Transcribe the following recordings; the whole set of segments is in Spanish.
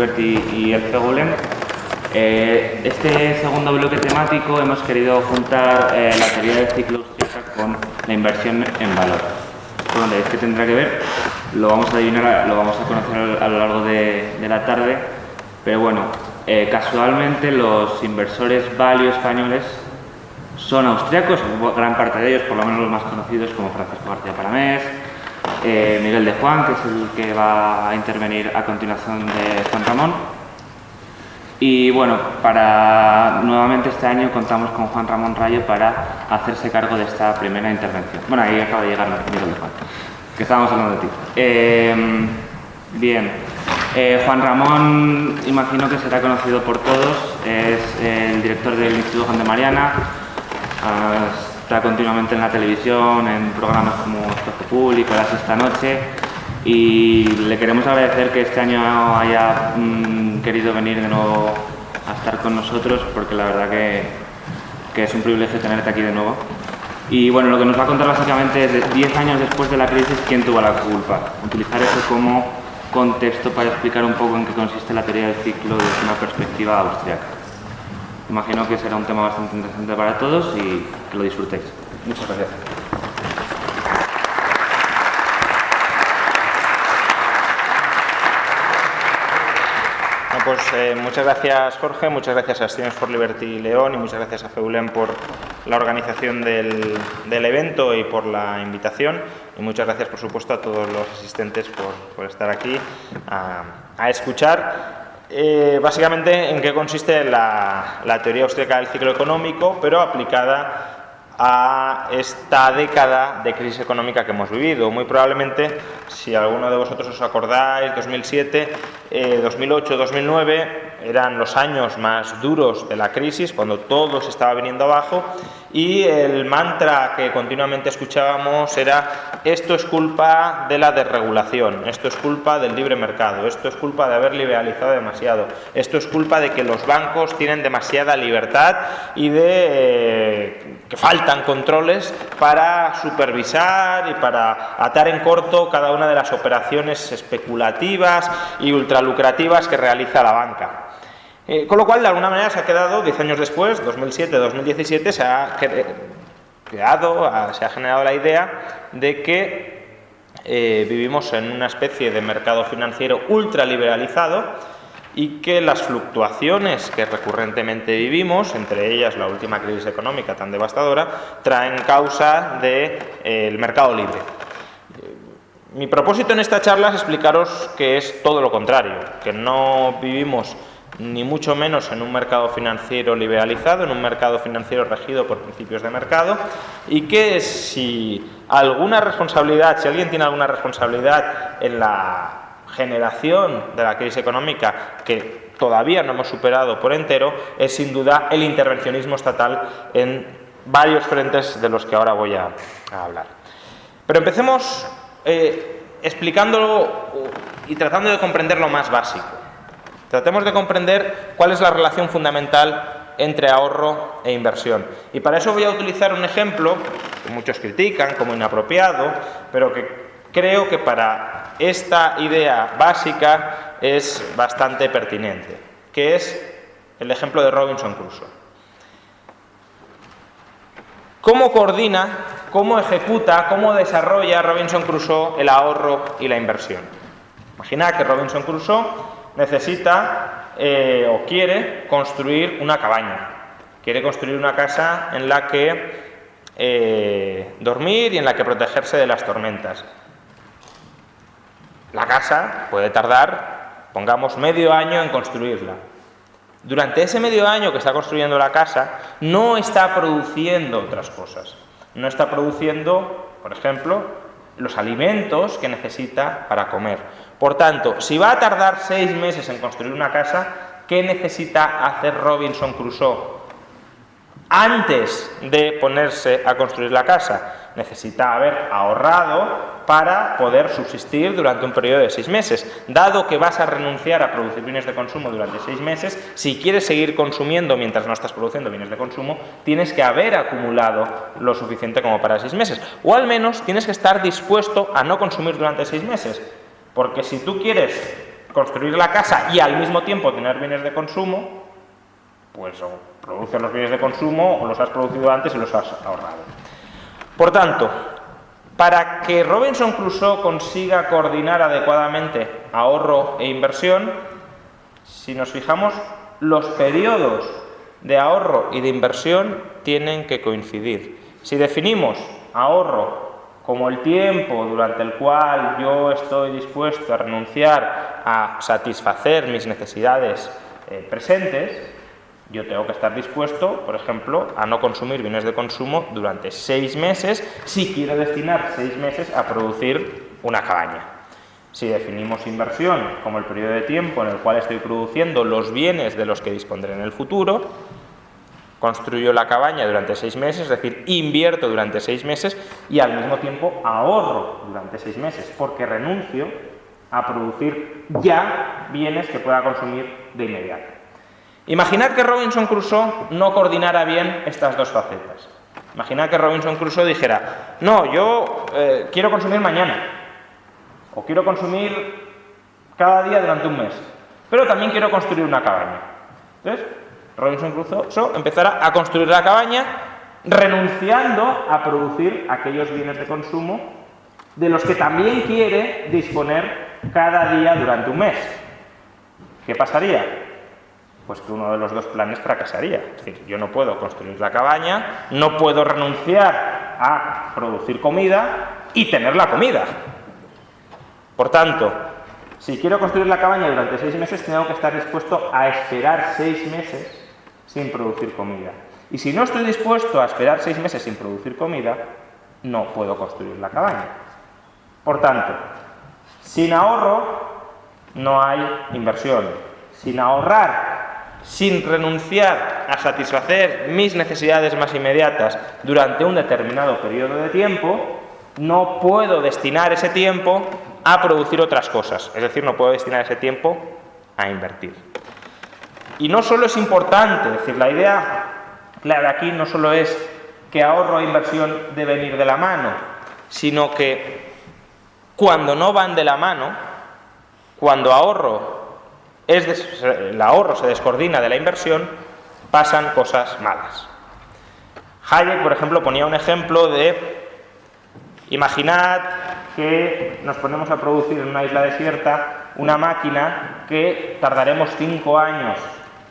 Liberty y el FEGULEM. Este segundo bloque temático hemos querido juntar la teoría del ciclo austríaca con la inversión en valor. ¿Por dónde es que tendrá que ver? Lo vamos a adivinar, lo vamos a conocer a lo largo de la tarde, pero bueno, casualmente los inversores value españoles son austríacos, gran parte de ellos, por lo menos los más conocidos, como Francisco García Palamés, Miguel de Juan, que es el que va a intervenir a continuación de Juan Ramón. Y bueno, nuevamente este año contamos con Juan Ramón Rayo para hacerse cargo de esta primera intervención. Bueno, ahí acaba de llegar Miguel de Juan, que estábamos hablando de ti. Bien, Juan Ramón imagino que será conocido por todos, es el director del Instituto Juan de Mariana, está continuamente en la televisión, en programas como Espacio Público, La Sexta Noche, y le queremos agradecer que este año haya querido venir de nuevo a estar con nosotros, porque la verdad que es un privilegio tenerte aquí de nuevo. Y bueno, lo que nos va a contar básicamente es 10 años después de la crisis, ¿quién tuvo la culpa? Utilizar eso como contexto para explicar un poco en qué consiste la teoría del ciclo desde una perspectiva austríaca. Imagino que será un tema bastante interesante para todos y que lo disfrutéis. Muchas gracias. Pues muchas gracias, Jorge, muchas gracias a Students for Liberty León y muchas gracias a FEGULEM por la organización del evento y por la invitación, y muchas gracias, por supuesto, a todos los asistentes por estar aquí a escuchar básicamente en qué consiste la teoría austríaca del ciclo económico, pero aplicada a esta década de crisis económica que hemos vivido. Muy probablemente, si alguno de vosotros os acordáis, 2007, 2008, 2009 eran los años más duros de la crisis, cuando todo se estaba viniendo abajo, y el mantra que continuamente escuchábamos era: esto es culpa de la desregulación, esto es culpa del libre mercado, esto es culpa de haber liberalizado demasiado, esto es culpa de que los bancos tienen demasiada libertad y de que faltan controles para supervisar y para atar en corto cada una de las operaciones especulativas y ultralucrativas que realiza la banca. Con lo cual, de alguna manera, se ha quedado, 10 años después, 2007-2017, se ha generado la idea de que vivimos en una especie de mercado financiero ultraliberalizado y que las fluctuaciones que recurrentemente vivimos, entre ellas la última crisis económica tan devastadora, traen causa del mercado libre. Mi propósito en esta charla es explicaros que es todo lo contrario, que no vivimos ni mucho menos en un mercado financiero liberalizado, en un mercado financiero regido por principios de mercado, y que si alguien tiene alguna responsabilidad en la generación de la crisis económica, que todavía no hemos superado por entero, es sin duda el intervencionismo estatal en varios frentes de los que ahora voy a hablar. Pero empecemos explicándolo y tratando de comprender lo más básico. Tratemos de comprender cuál es la relación fundamental entre ahorro e inversión. Y para eso voy a utilizar un ejemplo que muchos critican como inapropiado, pero que creo que para esta idea básica es bastante pertinente, que es el ejemplo de Robinson Crusoe. ¿Cómo coordina, cómo ejecuta, cómo desarrolla Robinson Crusoe el ahorro y la inversión? Imagina que Robinson Crusoe necesita o quiere construir una cabaña, quiere construir una casa en la que dormir y en la que protegerse de las tormentas. La casa puede tardar, pongamos, medio año en construirla. Durante ese medio año que está construyendo la casa, no está produciendo otras cosas. No está produciendo, por ejemplo, los alimentos que necesita para comer. Por tanto, si va a tardar 6 meses en construir una casa, ¿qué necesita hacer Robinson Crusoe antes de ponerse a construir la casa? Necesita haber ahorrado para poder subsistir durante un periodo de 6 meses. Dado que vas a renunciar a producir bienes de consumo durante 6 meses, si quieres seguir consumiendo mientras no estás produciendo bienes de consumo, tienes que haber acumulado lo suficiente como para 6 meses. O al menos tienes que estar dispuesto a no consumir durante 6 meses. Porque si tú quieres construir la casa y al mismo tiempo tener bienes de consumo, pues o produces los bienes de consumo o los has producido antes y los has ahorrado. Por tanto, para que Robinson Crusoe consiga coordinar adecuadamente ahorro e inversión, si nos fijamos, los periodos de ahorro y de inversión tienen que coincidir. Si definimos ahorro como el tiempo durante el cual yo estoy dispuesto a renunciar a satisfacer mis necesidades presentes, yo tengo que estar dispuesto, por ejemplo, a no consumir bienes de consumo durante 6 meses si quiero destinar 6 meses a producir una cabaña. Si definimos inversión como el periodo de tiempo en el cual estoy produciendo los bienes de los que dispondré en el futuro, construyo la cabaña durante 6 meses, es decir, invierto durante 6 meses y al mismo tiempo ahorro durante 6 meses, porque renuncio a producir ya bienes que pueda consumir de inmediato. Imaginad que Robinson Crusoe no coordinara bien estas dos facetas. Imaginad que Robinson Crusoe dijera, no, yo quiero consumir mañana, o quiero consumir cada día durante un mes, pero también quiero construir una cabaña. Entonces, Robinson Crusoe empezará a construir la cabaña renunciando a producir aquellos bienes de consumo de los que también quiere disponer cada día durante un mes. ¿Qué pasaría? Pues que uno de los dos planes fracasaría. Es decir, yo no puedo construir la cabaña, no puedo renunciar a producir comida y tener la comida. Por tanto, si quiero construir la cabaña durante 6 meses, tengo que estar dispuesto a esperar 6 meses sin producir comida. Y si no estoy dispuesto a esperar 6 meses sin producir comida, no puedo construir la cabaña. Por tanto, sin ahorro no hay inversión. Sin ahorrar, sin renunciar a satisfacer mis necesidades más inmediatas durante un determinado periodo de tiempo, no puedo destinar ese tiempo a producir otras cosas. Es decir, no puedo destinar ese tiempo a invertir. Y no solo es importante, es decir, la idea clave aquí no solo es que ahorro e inversión deben ir de la mano, sino que cuando no van de la mano, cuando el ahorro se descoordina de la inversión, pasan cosas malas. Hayek, por ejemplo, ponía un ejemplo de: imaginad que nos ponemos a producir en una isla desierta una máquina que tardaremos 5 años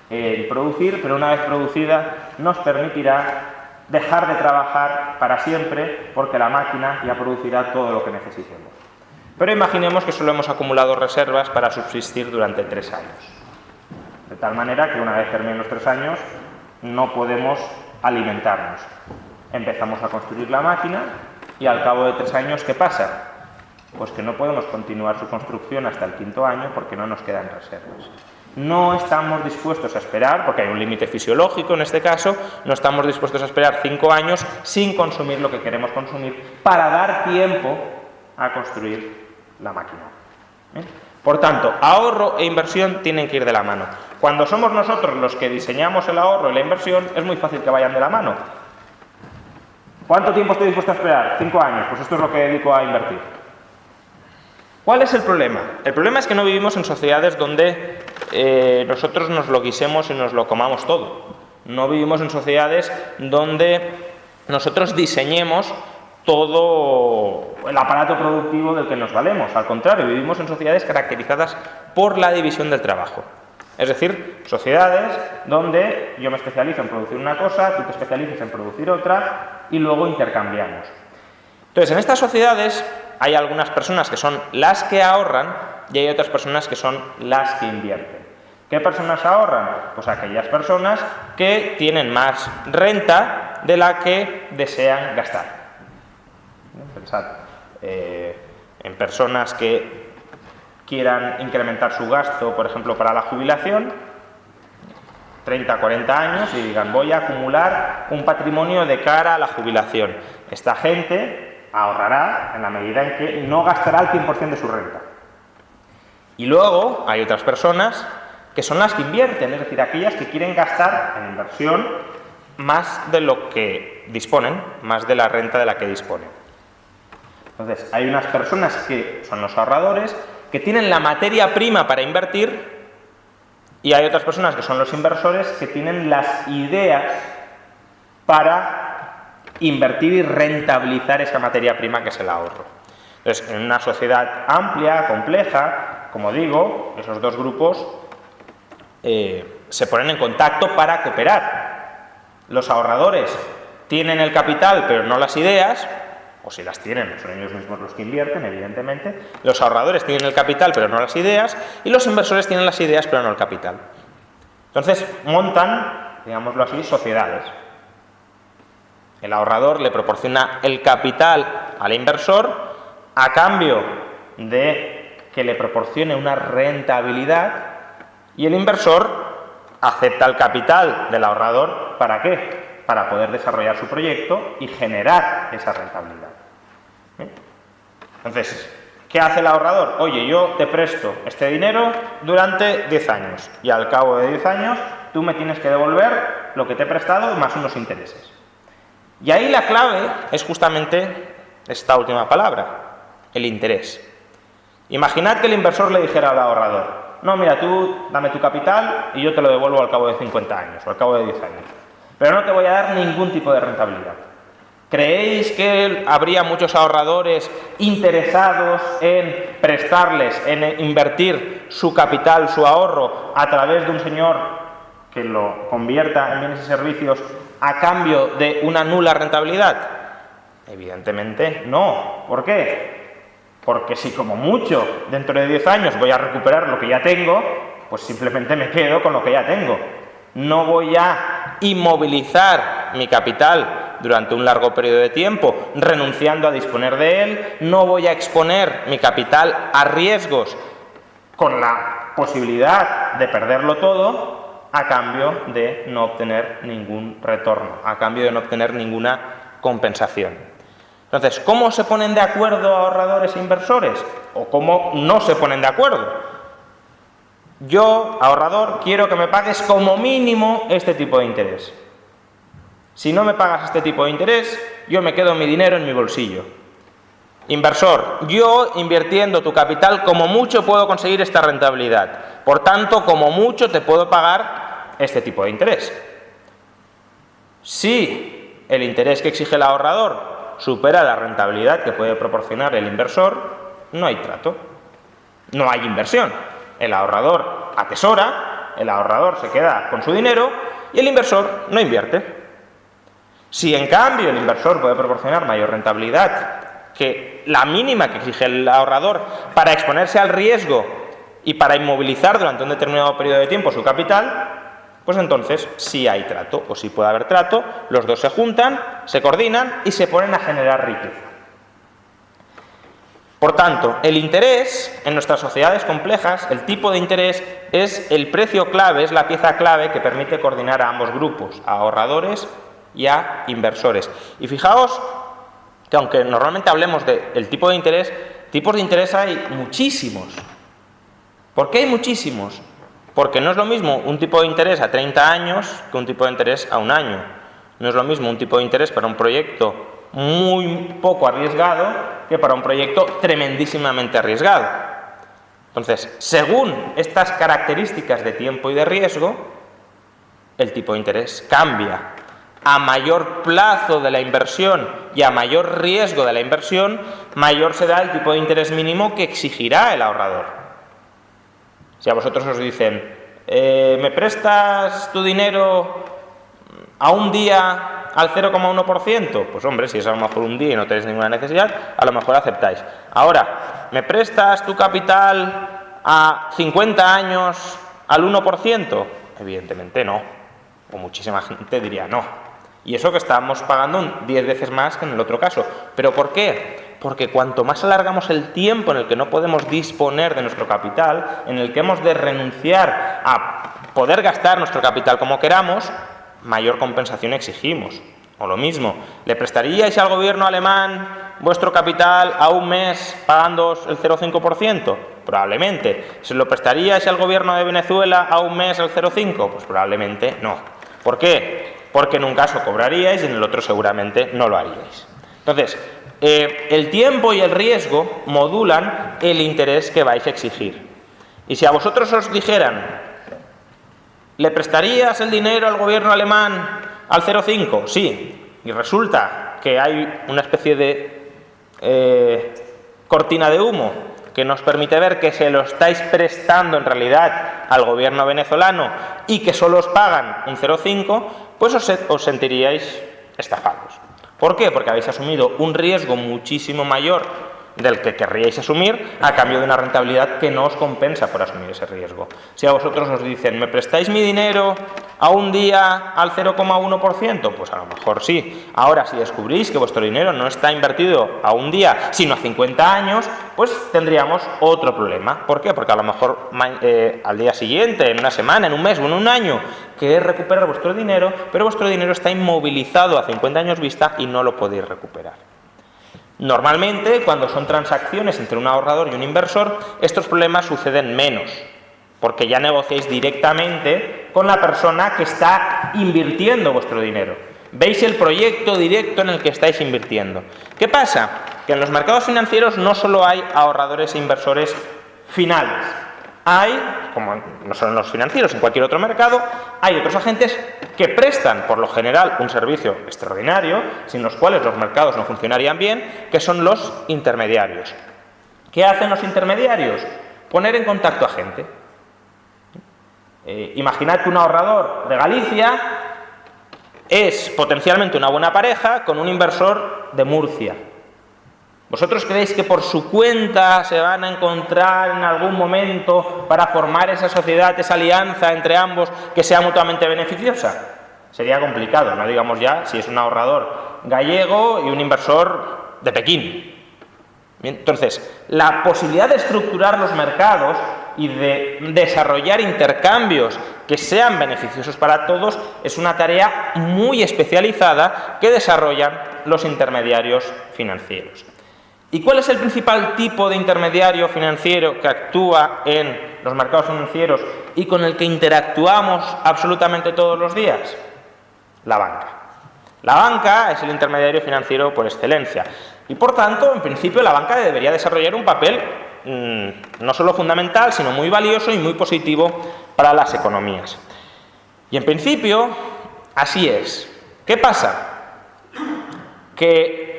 en producir, pero una vez producida nos permitirá dejar de trabajar para siempre porque la máquina ya producirá todo lo que necesitemos. Pero imaginemos que solo hemos acumulado reservas para subsistir durante 3 años. De tal manera que una vez terminen los 3 años no podemos alimentarnos. Empezamos a construir la máquina y al cabo de 3 años, ¿qué pasa? Pues que no podemos continuar su construcción hasta el 5.º año porque no nos quedan reservas. No estamos dispuestos a esperar, porque hay un límite fisiológico en este caso, no estamos dispuestos a esperar 5 años sin consumir lo que queremos consumir para dar tiempo a construir la máquina. Por tanto, ahorro e inversión tienen que ir de la mano. Cuando somos nosotros los que diseñamos el ahorro y la inversión, es muy fácil que vayan de la mano. ¿Cuánto tiempo estoy dispuesto a esperar? 5 años, pues esto es lo que dedico a invertir. ¿Cuál es el problema? El problema es que no vivimos en sociedades donde nosotros nos lo guisemos y nos lo comamos todo. No vivimos en sociedades donde nosotros diseñemos todo el aparato productivo del que nos valemos. Al contrario, vivimos en sociedades caracterizadas por la división del trabajo. Es decir, sociedades donde yo me especializo en producir una cosa, tú te especializas en producir otra y luego intercambiamos. Entonces, en estas sociedades hay algunas personas que son las que ahorran y hay otras personas que son las que invierten. ¿Qué personas ahorran? Pues aquellas personas que tienen más renta de la que desean gastar. Pensad en personas que quieran incrementar su gasto, por ejemplo, para la jubilación, 30, 40 años, y digan, voy a acumular un patrimonio de cara a la jubilación. Esta gente ahorrará en la medida en que no gastará el 100% de su renta. Y luego hay otras personas que son las que invierten, es decir, aquellas que quieren gastar en inversión más de lo que disponen, más de la renta de la que disponen. Entonces, hay unas personas que son los ahorradores que tienen la materia prima para invertir, y hay otras personas que son los inversores que tienen las ideas para invertir y rentabilizar esa materia prima que es el ahorro. Entonces, en una sociedad amplia, compleja, como digo, esos dos grupos se ponen en contacto para cooperar. Los ahorradores tienen el capital pero no las ideas, o si las tienen, son ellos mismos los que invierten, evidentemente. Los ahorradores tienen el capital pero no las ideas, y los inversores tienen las ideas pero no el capital. Entonces montan, digámoslo así, sociedades. El ahorrador le proporciona el capital al inversor a cambio de que le proporcione una rentabilidad, y el inversor acepta el capital del ahorrador, ¿para qué? Para poder desarrollar su proyecto y generar esa rentabilidad. Entonces, ¿qué hace el ahorrador? Oye, yo te presto este dinero durante 10 años y al cabo de 10 años tú me tienes que devolver lo que te he prestado más unos intereses. Y ahí la clave es justamente esta última palabra, el interés. Imaginad que el inversor le dijera al ahorrador: no, mira, tú dame tu capital y yo te lo devuelvo al cabo de 50 años o al cabo de 10 años. Pero no te voy a dar ningún tipo de rentabilidad. ¿Creéis que habría muchos ahorradores interesados en prestarles, en invertir su capital, su ahorro, a través de un señor que lo convierta en bienes y servicios a cambio de una nula rentabilidad? Evidentemente no. ¿Por qué? Porque si como mucho dentro de 10 años voy a recuperar lo que ya tengo, pues simplemente me quedo con lo que ya tengo. No voy a inmovilizar mi capital durante un largo periodo de tiempo, renunciando a disponer de él. No voy a exponer mi capital a riesgos con la posibilidad de perderlo todo a cambio de no obtener ningún retorno, a cambio de no obtener ninguna compensación. Entonces, ¿cómo se ponen de acuerdo ahorradores e inversores? ¿O cómo no se ponen de acuerdo? Yo, ahorrador, quiero que me pagues como mínimo este tipo de interés. Si no me pagas este tipo de interés, yo me quedo mi dinero en mi bolsillo. Inversor, yo invirtiendo tu capital como mucho puedo conseguir esta rentabilidad. Por tanto, como mucho te puedo pagar este tipo de interés. Si el interés que exige el ahorrador supera la rentabilidad que puede proporcionar el inversor, no hay trato, no hay inversión. El ahorrador atesora, el ahorrador se queda con su dinero y el inversor no invierte. Si en cambio el inversor puede proporcionar mayor rentabilidad que la mínima que exige el ahorrador para exponerse al riesgo y para inmovilizar durante un determinado periodo de tiempo su capital, pues entonces sí hay trato, o sí puede haber trato. Los dos se juntan, se coordinan y se ponen a generar riqueza. Por tanto, el interés en nuestras sociedades complejas, el tipo de interés, es el precio clave, es la pieza clave que permite coordinar a ambos grupos, a ahorradores y a inversores. Y fijaos que aunque normalmente hablemos del tipo de interés, tipos de interés hay muchísimos. ¿Por qué hay muchísimos? Porque no es lo mismo un tipo de interés a 30 años que un tipo de interés a un año. No es lo mismo un tipo de interés para un proyecto muy poco arriesgado que para un proyecto tremendísimamente arriesgado. Entonces, según estas características de tiempo y de riesgo, el tipo de interés cambia. A mayor plazo de la inversión y a mayor riesgo de la inversión, mayor será el tipo de interés mínimo que exigirá el ahorrador. Si a vosotros os dicen, ¿me prestas tu dinero a un día al 0,1%? Pues hombre, si es a lo mejor un día y no tenéis ninguna necesidad, a lo mejor aceptáis. Ahora, ¿me prestas tu capital a 50 años al 1%? Evidentemente no. O muchísima gente diría no. Y eso que estamos pagando 10 veces más que en el otro caso. ¿Pero por qué? Porque cuanto más alargamos el tiempo en el que no podemos disponer de nuestro capital, en el que hemos de renunciar a poder gastar nuestro capital como queramos, mayor compensación exigimos. O lo mismo, ¿le prestaríais al gobierno alemán vuestro capital a un mes pagándoos el 0,5%? Probablemente. ¿Se lo prestaríais al gobierno de Venezuela a un mes el 0,5%? Pues probablemente no. ¿Por qué? Porque en un caso cobraríais y en el otro seguramente no lo haríais. Entonces, el tiempo y el riesgo modulan el interés que vais a exigir. Y si a vosotros os dijeran, ¿le prestarías el dinero al gobierno alemán al 0,5? Sí. Y resulta que hay una especie de cortina de humo que nos permite ver que se lo estáis prestando en realidad al gobierno venezolano y que solo os pagan un 0,5, pues os sentiríais estafados. ¿Por qué? Porque habéis asumido un riesgo muchísimo mayor del que querríais asumir a cambio de una rentabilidad que no os compensa por asumir ese riesgo. Si a vosotros os dicen, ¿me prestáis mi dinero a un día al 0,1%? Pues a lo mejor sí. Ahora, si descubrís que vuestro dinero no está invertido a un día, sino a 50 años, pues tendríamos otro problema. ¿Por qué? Porque a lo mejor al día siguiente, en una semana, en un mes o en un año, queréis recuperar vuestro dinero, pero vuestro dinero está inmovilizado a 50 años vista y no lo podéis recuperar. Normalmente, cuando son transacciones entre un ahorrador y un inversor, estos problemas suceden menos, porque ya negociáis directamente con la persona que está invirtiendo vuestro dinero. Veis el proyecto directo en el que estáis invirtiendo. ¿Qué pasa? Que en los mercados financieros no solo hay ahorradores e inversores finales. Hay, como no solo en los financieros, en cualquier otro mercado, hay otros agentes que prestan, por lo general, un servicio extraordinario, sin los cuales los mercados no funcionarían bien, que son los intermediarios. ¿Qué hacen los intermediarios? Poner en contacto a gente. Imaginad que un ahorrador de Galicia es potencialmente una buena pareja con un inversor de Murcia. ¿Vosotros creéis que por su cuenta se van a encontrar en algún momento para formar esa sociedad, esa alianza entre ambos que sea mutuamente beneficiosa? Sería complicado, no digamos ya si es un ahorrador gallego y un inversor de Pekín. Bien, entonces, la posibilidad de estructurar los mercados y de desarrollar intercambios que sean beneficiosos para todos es una tarea muy especializada que desarrollan los intermediarios financieros. ¿Y cuál es el principal tipo de intermediario financiero que actúa en los mercados financieros y con el que interactuamos absolutamente todos los días? La banca. La banca es el intermediario financiero por excelencia y, por tanto, en principio, la banca debería desarrollar un papel no solo fundamental, sino muy valioso y muy positivo para las economías. Y, en principio, así es. ¿Qué pasa? Que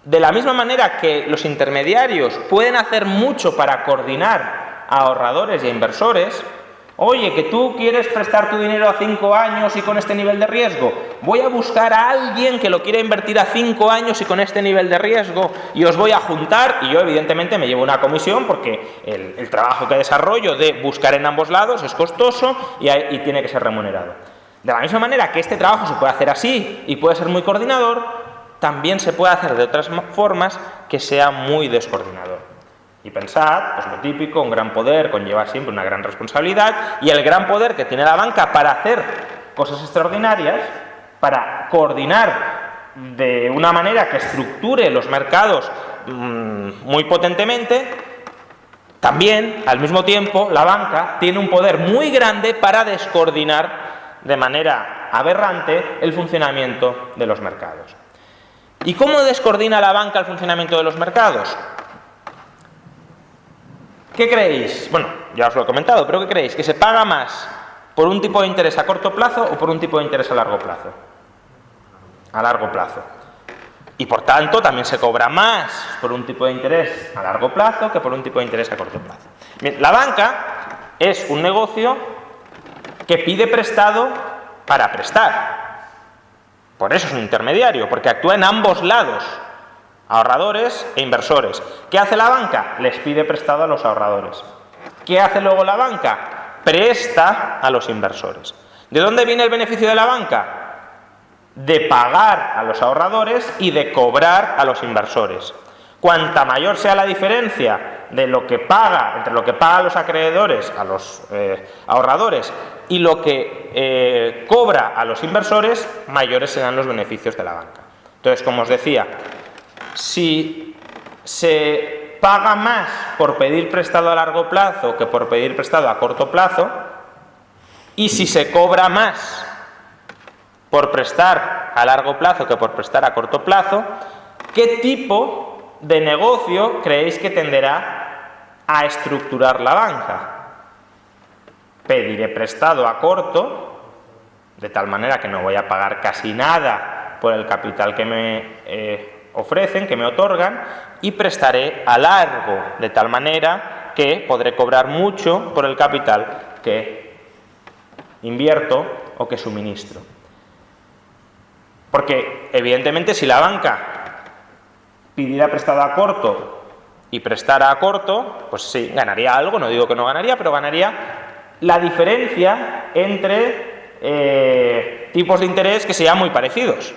de la misma manera que los intermediarios pueden hacer mucho para coordinar a ahorradores y a inversores, oye, que tú quieres prestar tu dinero a 5 años y con este nivel de riesgo, voy a buscar a alguien que lo quiera invertir a 5 años y con este nivel de riesgo y os voy a juntar y yo evidentemente me llevo una comisión porque el trabajo que desarrollo de buscar en ambos lados es costoso y tiene que ser remunerado. De la misma manera que este trabajo se puede hacer así y puede ser muy coordinador, también se puede hacer de otras formas que sea muy descoordinador. Y pensad, pues lo típico, un gran poder conlleva siempre una gran responsabilidad y el gran poder que tiene la banca para hacer cosas extraordinarias, para coordinar de una manera que estructure los mercados muy potentemente, también, al mismo tiempo, la banca tiene un poder muy grande para descoordinar de manera aberrante el funcionamiento de los mercados. ¿Y cómo descoordina la banca el funcionamiento de los mercados? ¿Qué creéis? Bueno, ya os lo he comentado, pero ¿qué creéis? ¿Que se paga más por un tipo de interés a corto plazo o por un tipo de interés a largo plazo? A largo plazo. Y por tanto también se cobra más por un tipo de interés a largo plazo que por un tipo de interés a corto plazo. Bien, la banca es un negocio que pide prestado para prestar. Por eso es un intermediario, porque actúa en ambos lados, ahorradores e inversores. ¿Qué hace la banca? Les pide prestado a los ahorradores. ¿Qué hace luego la banca? Presta a los inversores. ¿De dónde viene el beneficio de la banca? De pagar a los ahorradores y de cobrar a los inversores. Cuanta mayor sea la diferencia de lo que paga, entre lo que pagan los acreedores a los ahorradores y lo que cobra a los inversores, mayores serán los beneficios de la banca. Entonces, como os decía, si se paga más por pedir prestado a largo plazo que por pedir prestado a corto plazo, y si se cobra más por prestar a largo plazo que por prestar a corto plazo, ¿qué tipo de negocio creéis que tenderá a estructurar la banca? Pediré prestado a corto, de tal manera que no voy a pagar casi nada por el capital que me ofrecen, que me otorgan, y prestaré a largo, de tal manera que podré cobrar mucho por el capital que invierto o que suministro. Porque, evidentemente, si la banca pidiera prestado a corto y prestara a corto, pues sí, ganaría algo, no digo que no ganaría, pero ganaría la diferencia entre tipos de interés que sean muy parecidos.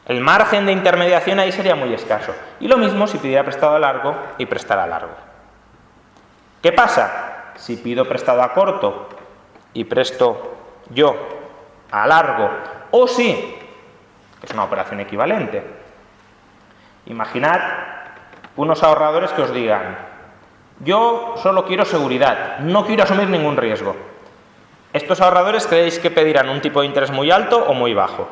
El margen de intermediación ahí sería muy escaso. Y lo mismo si pidiera prestado a largo y prestara a largo. ¿Qué pasa? Si pido prestado a corto y presto yo a largo, o sí, que es una operación equivalente. Imaginad unos ahorradores que os digan: yo solo quiero seguridad, no quiero asumir ningún riesgo. ¿Estos ahorradores creéis que pedirán un tipo de interés muy alto o muy bajo?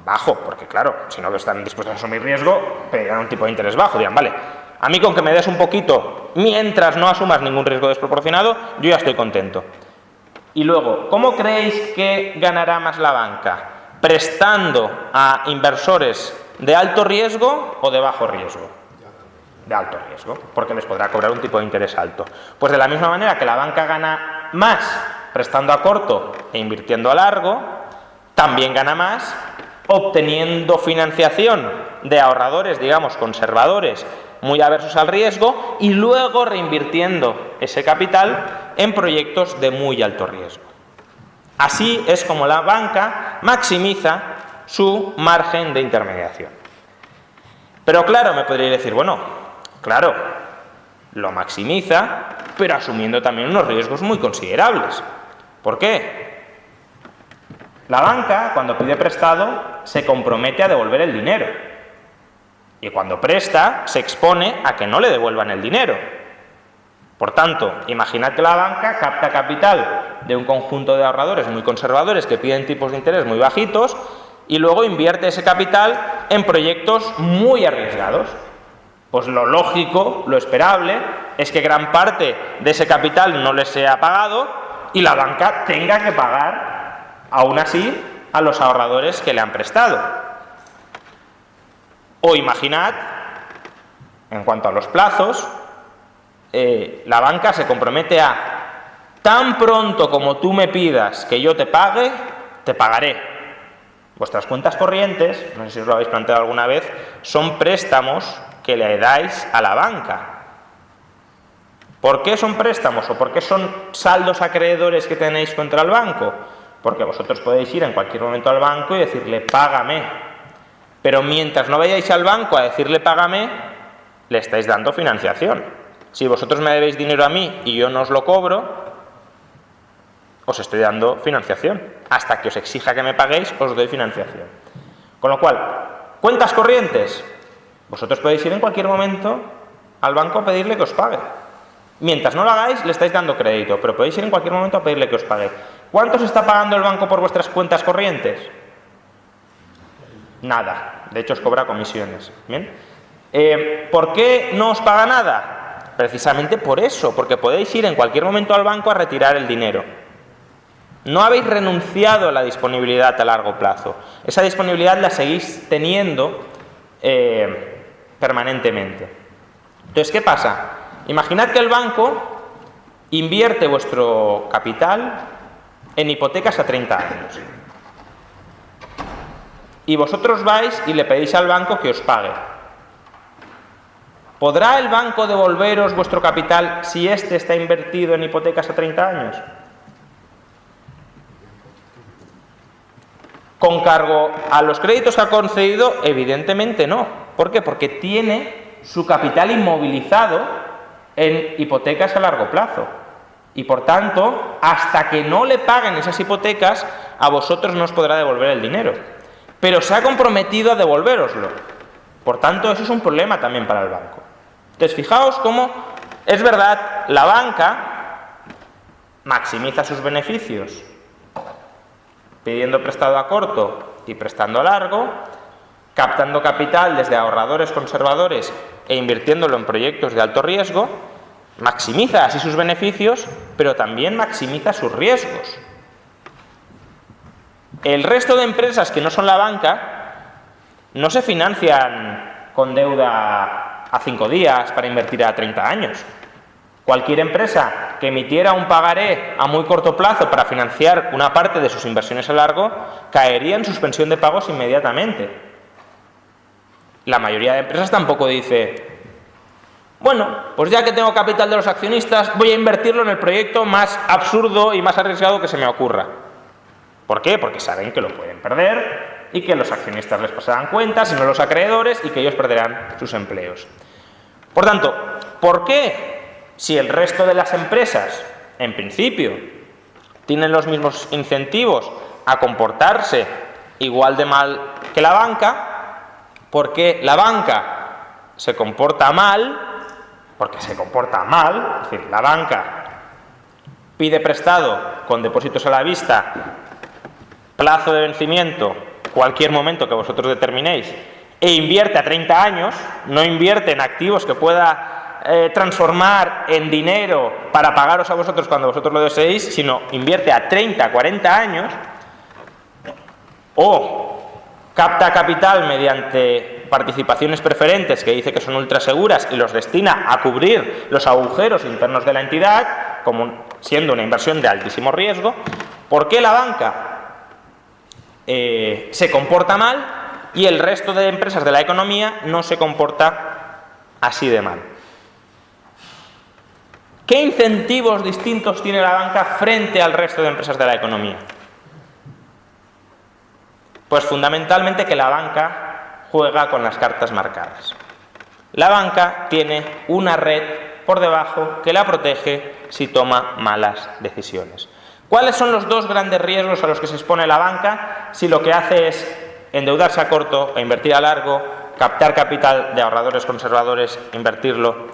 Bajo, porque claro, si no están dispuestos a asumir riesgo, pedirán un tipo de interés bajo. Dirán, vale, a mí con que me des un poquito, mientras no asumas ningún riesgo desproporcionado, yo ya estoy contento. Y luego, ¿cómo creéis que ganará más la banca? ¿Prestando a inversores de alto riesgo o de bajo riesgo? De alto riesgo, porque les podrá cobrar un tipo de interés alto. Pues de la misma manera que la banca gana más prestando a corto e invirtiendo a largo, también gana más obteniendo financiación de ahorradores, digamos, conservadores, muy aversos al riesgo, y luego reinvirtiendo ese capital en proyectos de muy alto riesgo. Así es como la banca maximiza su margen de intermediación. Pero claro, me podríais decir, bueno, claro, lo maximiza, pero asumiendo también unos riesgos muy considerables. ¿Por qué? La banca, cuando pide prestado, se compromete a devolver el dinero. Y cuando presta, se expone a que no le devuelvan el dinero. Por tanto, imaginad que la banca capta capital de un conjunto de ahorradores muy conservadores que piden tipos de interés muy bajitos y luego invierte ese capital en proyectos muy arriesgados. Pues lo lógico, lo esperable, es que gran parte de ese capital no les sea pagado y la banca tenga que pagar, aún así, a los ahorradores que le han prestado. O imaginad, en cuanto a los plazos, la banca se compromete a: tan pronto como tú me pidas que yo te pague, te pagaré. Vuestras cuentas corrientes, no sé si os lo habéis planteado alguna vez, son préstamos que le dais a la banca. ¿Por qué son préstamos o por qué son saldos acreedores que tenéis contra el banco? Porque vosotros podéis ir en cualquier momento al banco y decirle: págame. Pero mientras no vayáis al banco a decirle págame, le estáis dando financiación. Si vosotros me debéis dinero a mí y yo no os lo cobro, os estoy dando financiación. Hasta que os exija que me paguéis, os doy financiación. Con lo cual, cuentas corrientes, vosotros podéis ir en cualquier momento al banco a pedirle que os pague. Mientras no lo hagáis, le estáis dando crédito, pero podéis ir en cualquier momento a pedirle que os pague. ¿Cuánto os está pagando el banco por vuestras cuentas corrientes? Nada. De hecho, os cobra comisiones. ¿Bien? ¿Por qué no os paga nada? Precisamente por eso, porque podéis ir en cualquier momento al banco a retirar el dinero. No habéis renunciado a la disponibilidad a largo plazo. Esa disponibilidad la seguís teniendo permanentemente. Entonces, ¿qué pasa? Imaginad que el banco invierte vuestro capital en hipotecas a 30 años. Y vosotros vais y le pedís al banco que os pague. ¿Podrá el banco devolveros vuestro capital si éste está invertido en hipotecas a 30 años? ¿Con cargo a los créditos que ha concedido? Evidentemente no. ¿Por qué? Porque tiene su capital inmovilizado en hipotecas a largo plazo. Y por tanto, hasta que no le paguen esas hipotecas, a vosotros no os podrá devolver el dinero. Pero se ha comprometido a devolvéroslo. Por tanto, eso es un problema también para el banco. Entonces, fijaos cómo, es verdad, la banca maximiza sus beneficios pidiendo prestado a corto y prestando a largo, captando capital desde ahorradores conservadores e invirtiéndolo en proyectos de alto riesgo, maximiza así sus beneficios, pero también maximiza sus riesgos. El resto de empresas que no son la banca no se financian con deuda a 5 días para invertir a 30 años. Cualquier empresa que emitiera un pagaré a muy corto plazo para financiar una parte de sus inversiones a largo caería en suspensión de pagos inmediatamente. La mayoría de empresas tampoco dice: bueno, pues ya que tengo capital de los accionistas, voy a invertirlo en el proyecto más absurdo y más arriesgado que se me ocurra. ¿Por qué? Porque saben que lo pueden perder y que los accionistas les pasarán cuentas y no los acreedores, y que ellos perderán sus empleos. Por tanto, ¿por qué, si el resto de las empresas, en principio, tienen los mismos incentivos a comportarse igual de mal que la banca, por qué la banca se comporta mal? Porque se comporta mal, es decir, la banca pide prestado con depósitos a la vista, plazo de vencimiento, cualquier momento que vosotros determinéis, e invierte a 30 años, no invierte en activos que pueda transformar en dinero para pagaros a vosotros cuando vosotros lo deseéis, sino invierte a 30, 40 años, o capta capital mediante participaciones preferentes que dice que son ultra seguras y los destina a cubrir los agujeros internos de la entidad, como siendo una inversión de altísimo riesgo. ¿Por qué la banca se comporta mal y el resto de empresas de la economía no se comporta así de mal? ¿Qué incentivos distintos tiene la banca frente al resto de empresas de la economía? Pues fundamentalmente que la banca juega con las cartas marcadas. La banca tiene una red por debajo que la protege si toma malas decisiones. ¿Cuáles son los dos grandes riesgos a los que se expone la banca si lo que hace es endeudarse a corto e invertir a largo, captar capital de ahorradores conservadores e invertirlo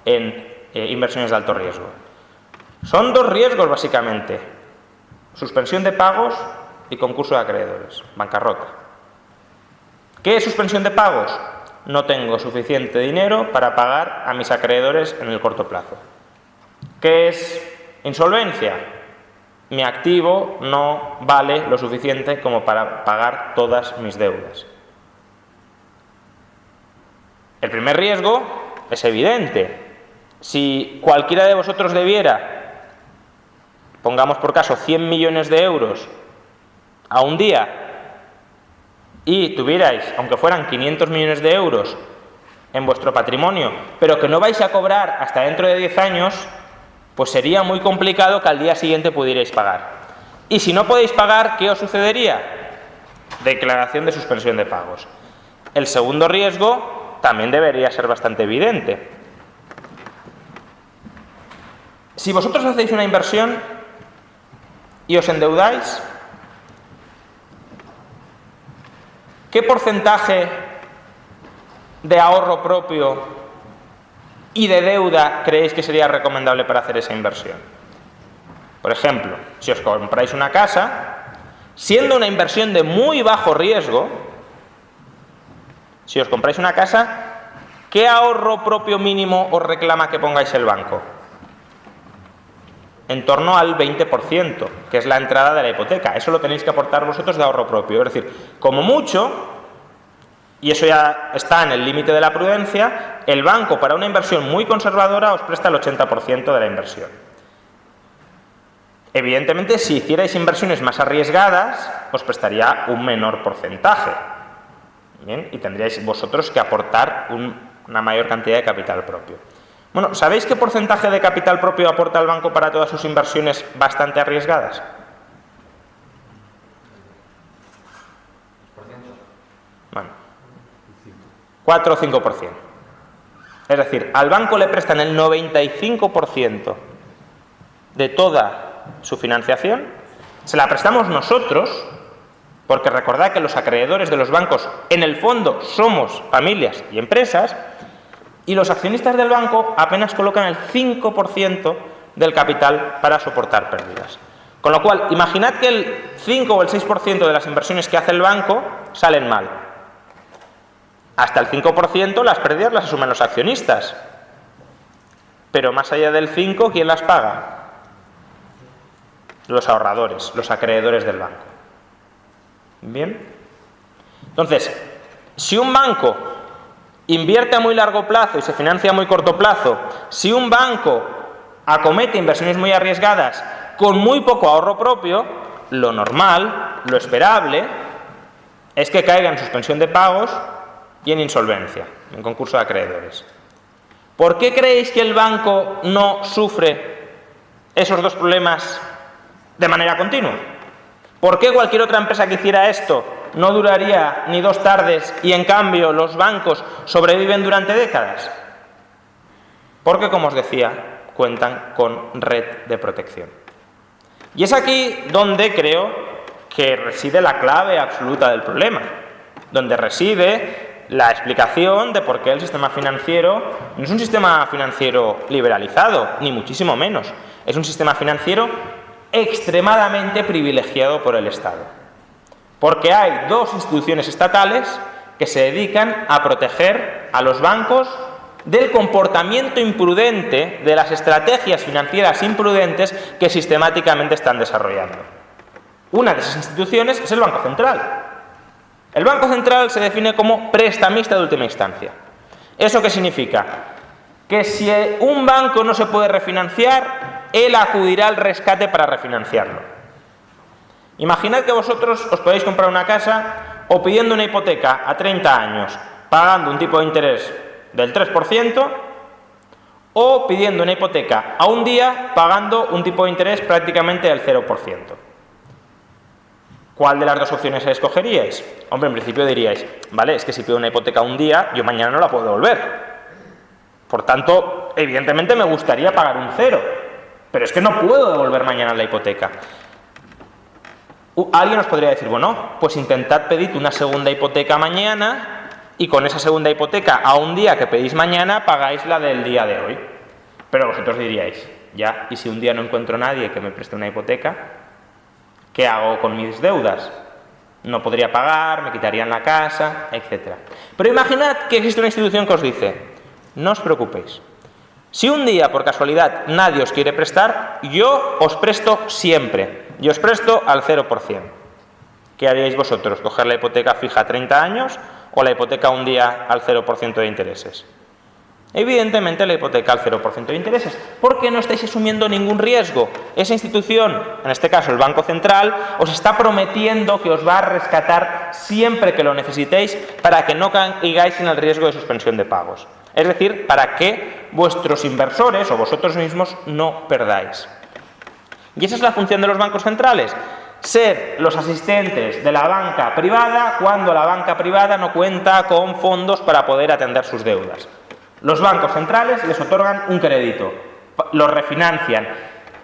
en inversiones de alto riesgo? Son dos riesgos básicamente: suspensión de pagos y concurso de acreedores, bancarrota. ¿Qué es suspensión de pagos? No tengo suficiente dinero para pagar a mis acreedores en el corto plazo. ¿Qué es insolvencia? Mi activo no vale lo suficiente como para pagar todas mis deudas. El primer riesgo es evidente. Si cualquiera de vosotros debiera, pongamos por caso, 100 millones de euros a un día y tuvierais, aunque fueran 500 millones de euros en vuestro patrimonio, pero que no vais a cobrar hasta dentro de 10 años, pues sería muy complicado que al día siguiente pudierais pagar. Y si no podéis pagar, ¿qué os sucedería? Declaración de suspensión de pagos. El segundo riesgo también debería ser bastante evidente. Si vosotros hacéis una inversión y os endeudáis, ¿qué porcentaje de ahorro propio y de deuda creéis que sería recomendable para hacer esa inversión? Por ejemplo, si os compráis una casa, siendo una inversión de muy bajo riesgo, si os compráis una casa, ¿qué ahorro propio mínimo os reclama que pongáis el banco? En torno al 20%, que es la entrada de la hipoteca. Eso lo tenéis que aportar vosotros de ahorro propio. Es decir, como mucho, y eso ya está en el límite de la prudencia, el banco para una inversión muy conservadora os presta el 80% de la inversión. Evidentemente, si hicierais inversiones más arriesgadas, os prestaría un menor porcentaje. ¿Bien? Y tendríais vosotros que aportar una mayor cantidad de capital propio. Bueno, ¿sabéis qué porcentaje de capital propio aporta el banco para todas sus inversiones bastante arriesgadas? Bueno, 4 o 5%. Es decir, al banco le prestan el 95% de toda su financiación, se la prestamos nosotros, porque recordad que los acreedores de los bancos en el fondo somos familias y empresas, y los accionistas del banco apenas colocan el 5% del capital para soportar pérdidas. Con lo cual, imaginad que el 5 o el 6% de las inversiones que hace el banco salen mal. Hasta el 5% las pérdidas las asumen los accionistas. Pero más allá del 5%, ¿quién las paga? Los ahorradores, los acreedores del banco. Bien. Entonces, si un banco invierte a muy largo plazo y se financia a muy corto plazo, si un banco acomete inversiones muy arriesgadas con muy poco ahorro propio, lo normal, lo esperable, es que caiga en suspensión de pagos y en insolvencia, en concurso de acreedores. ¿Por qué creéis que el banco no sufre esos dos problemas de manera continua? ¿Por qué cualquier otra empresa que hiciera esto no duraría ni 2 tardes y en cambio los bancos sobreviven durante décadas? Porque, como os decía, cuentan con red de protección. Y es aquí donde creo que reside la clave absoluta del problema, donde reside la explicación de por qué el sistema financiero no es un sistema financiero liberalizado, ni muchísimo menos. Es un sistema financiero extremadamente privilegiado por el Estado. Porque hay 2 instituciones estatales que se dedican a proteger a los bancos del comportamiento imprudente, de las estrategias financieras imprudentes que sistemáticamente están desarrollando. Una de esas instituciones es el Banco Central. El Banco Central se define como prestamista de última instancia. ¿Eso qué significa? Que si un banco no se puede refinanciar, él acudirá al rescate para refinanciarlo. Imaginad que vosotros os podéis comprar una casa o pidiendo una hipoteca a 30 años, pagando un tipo de interés del 3%, o pidiendo una hipoteca a un día, pagando un tipo de interés prácticamente del 0%. ¿Cuál de las 2 opciones escogeríais? Hombre, en principio diríais, vale, es que si pido una hipoteca un día, yo mañana no la puedo devolver. Por tanto, evidentemente me gustaría pagar un 0, pero es que no puedo devolver mañana la hipoteca. Alguien os podría decir, bueno, pues intentad pedir una segunda hipoteca mañana y con esa segunda hipoteca a un día que pedís mañana pagáis la del día de hoy. Pero vosotros diríais, ya, ¿y si un día no encuentro nadie que me preste una hipoteca? ¿Qué hago con mis deudas? No podría pagar, me quitarían la casa, etc. Pero imaginad que existe una institución que os dice, no os preocupéis. Si un día, por casualidad, nadie os quiere prestar, yo os presto siempre. Y os presto al 0%. ¿Qué haríais vosotros? ¿Coger la hipoteca fija a 30 años o la hipoteca un día al 0% de intereses? Evidentemente la hipoteca al 0% de intereses, porque no estáis asumiendo ningún riesgo. Esa institución, en este caso el Banco Central, os está prometiendo que os va a rescatar siempre que lo necesitéis para que no caigáis en el riesgo de suspensión de pagos. Es decir, para que vuestros inversores o vosotros mismos no perdáis. Y esa es la función de los bancos centrales, ser los asistentes de la banca privada cuando la banca privada no cuenta con fondos para poder atender sus deudas. Los bancos centrales les otorgan un crédito, lo refinancian,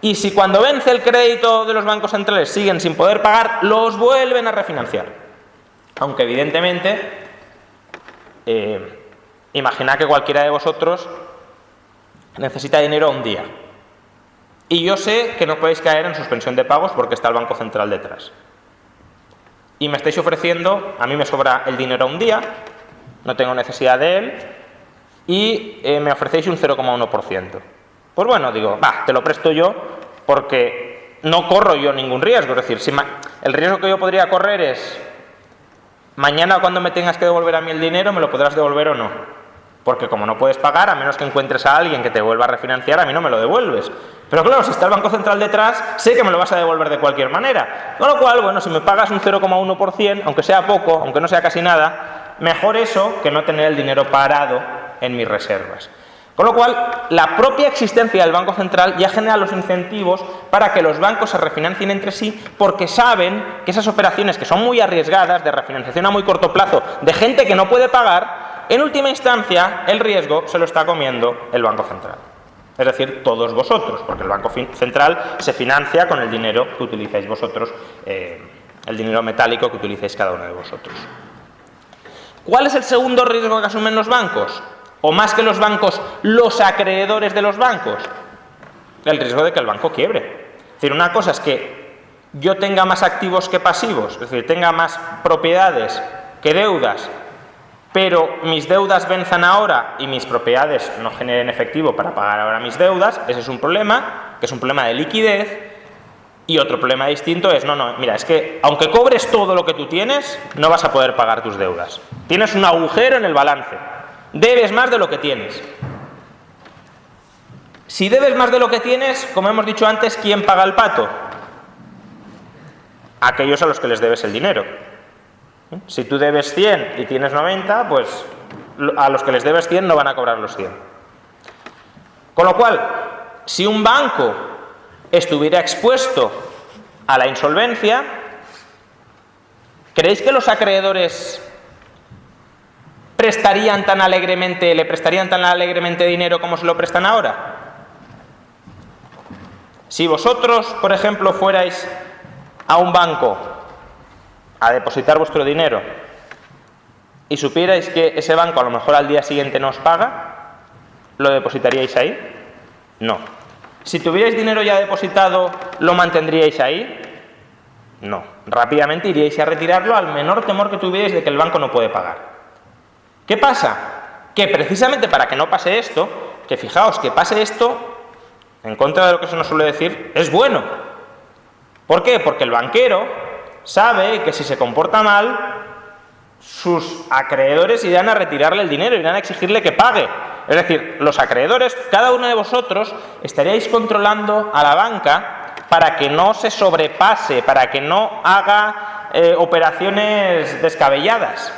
y si cuando vence el crédito de los bancos centrales siguen sin poder pagar, los vuelven a refinanciar. Aunque evidentemente, imaginad que cualquiera de vosotros necesita dinero un día. Y yo sé que no podéis caer en suspensión de pagos porque está el Banco Central detrás. Y me estáis ofreciendo, a mí me sobra el dinero un día, no tengo necesidad de él, y me ofrecéis un 0,1%. Pues bueno, digo, te lo presto yo porque no corro yo ningún riesgo. Es decir, el riesgo que yo podría correr es, mañana cuando me tengas que devolver a mí el dinero, ¿me lo podrás devolver o no? Porque como no puedes pagar, a menos que encuentres a alguien que te vuelva a refinanciar, a mí no me lo devuelves. Pero claro, si está el Banco Central detrás, sé que me lo vas a devolver de cualquier manera. Con lo cual, bueno, si me pagas un 0,1%, aunque sea poco, aunque no sea casi nada, mejor eso que no tener el dinero parado en mis reservas. Con lo cual, la propia existencia del Banco Central ya genera los incentivos para que los bancos se refinancien entre sí, porque saben que esas operaciones que son muy arriesgadas, de refinanciación a muy corto plazo, de gente que no puede pagar, en última instancia, el riesgo se lo está comiendo el Banco Central. Es decir, todos vosotros, porque el Banco Central se financia con el dinero que utilizáis vosotros, el dinero metálico que utilizáis cada uno de vosotros. ¿Cuál es el segundo riesgo que asumen los bancos? O más que los bancos, los acreedores de los bancos. El riesgo de que el banco quiebre. Es decir, una cosa es que yo tenga más activos que pasivos, es decir, tenga más propiedades que deudas, pero mis deudas venzan ahora y mis propiedades no generen efectivo para pagar ahora mis deudas, ese es un problema, que es un problema de liquidez. Y otro problema distinto es, mira, es que aunque cobres todo lo que tú tienes, no vas a poder pagar tus deudas. Tienes un agujero en el balance, debes más de lo que tienes. Si debes más de lo que tienes, como hemos dicho antes, ¿quién paga el pato? Aquellos a los que les debes el dinero. Si tú debes 100 y tienes 90, pues a los que les debes 100 no van a cobrar los 100. Con lo cual, si un banco estuviera expuesto a la insolvencia, ¿creéis que los acreedores le prestarían tan alegremente dinero como se lo prestan ahora? Si vosotros, por ejemplo, fuerais a un banco a depositar vuestro dinero y supierais que ese banco a lo mejor al día siguiente no os paga, ¿lo depositaríais ahí? No. Si tuvierais dinero ya depositado, ¿lo mantendríais ahí? No. Rápidamente iríais a retirarlo al menor temor que tuvierais de que el banco no puede pagar. ¿Qué pasa? Que precisamente para que no pase esto, que fijaos que pase esto, en contra de lo que se nos suele decir, es bueno. ¿Por qué? Porque el banquero sabe que si se comporta mal, sus acreedores irán a retirarle el dinero, irán a exigirle que pague. Es decir, los acreedores, cada uno de vosotros, estaríais controlando a la banca para que no se sobrepase, para que no haga operaciones descabelladas.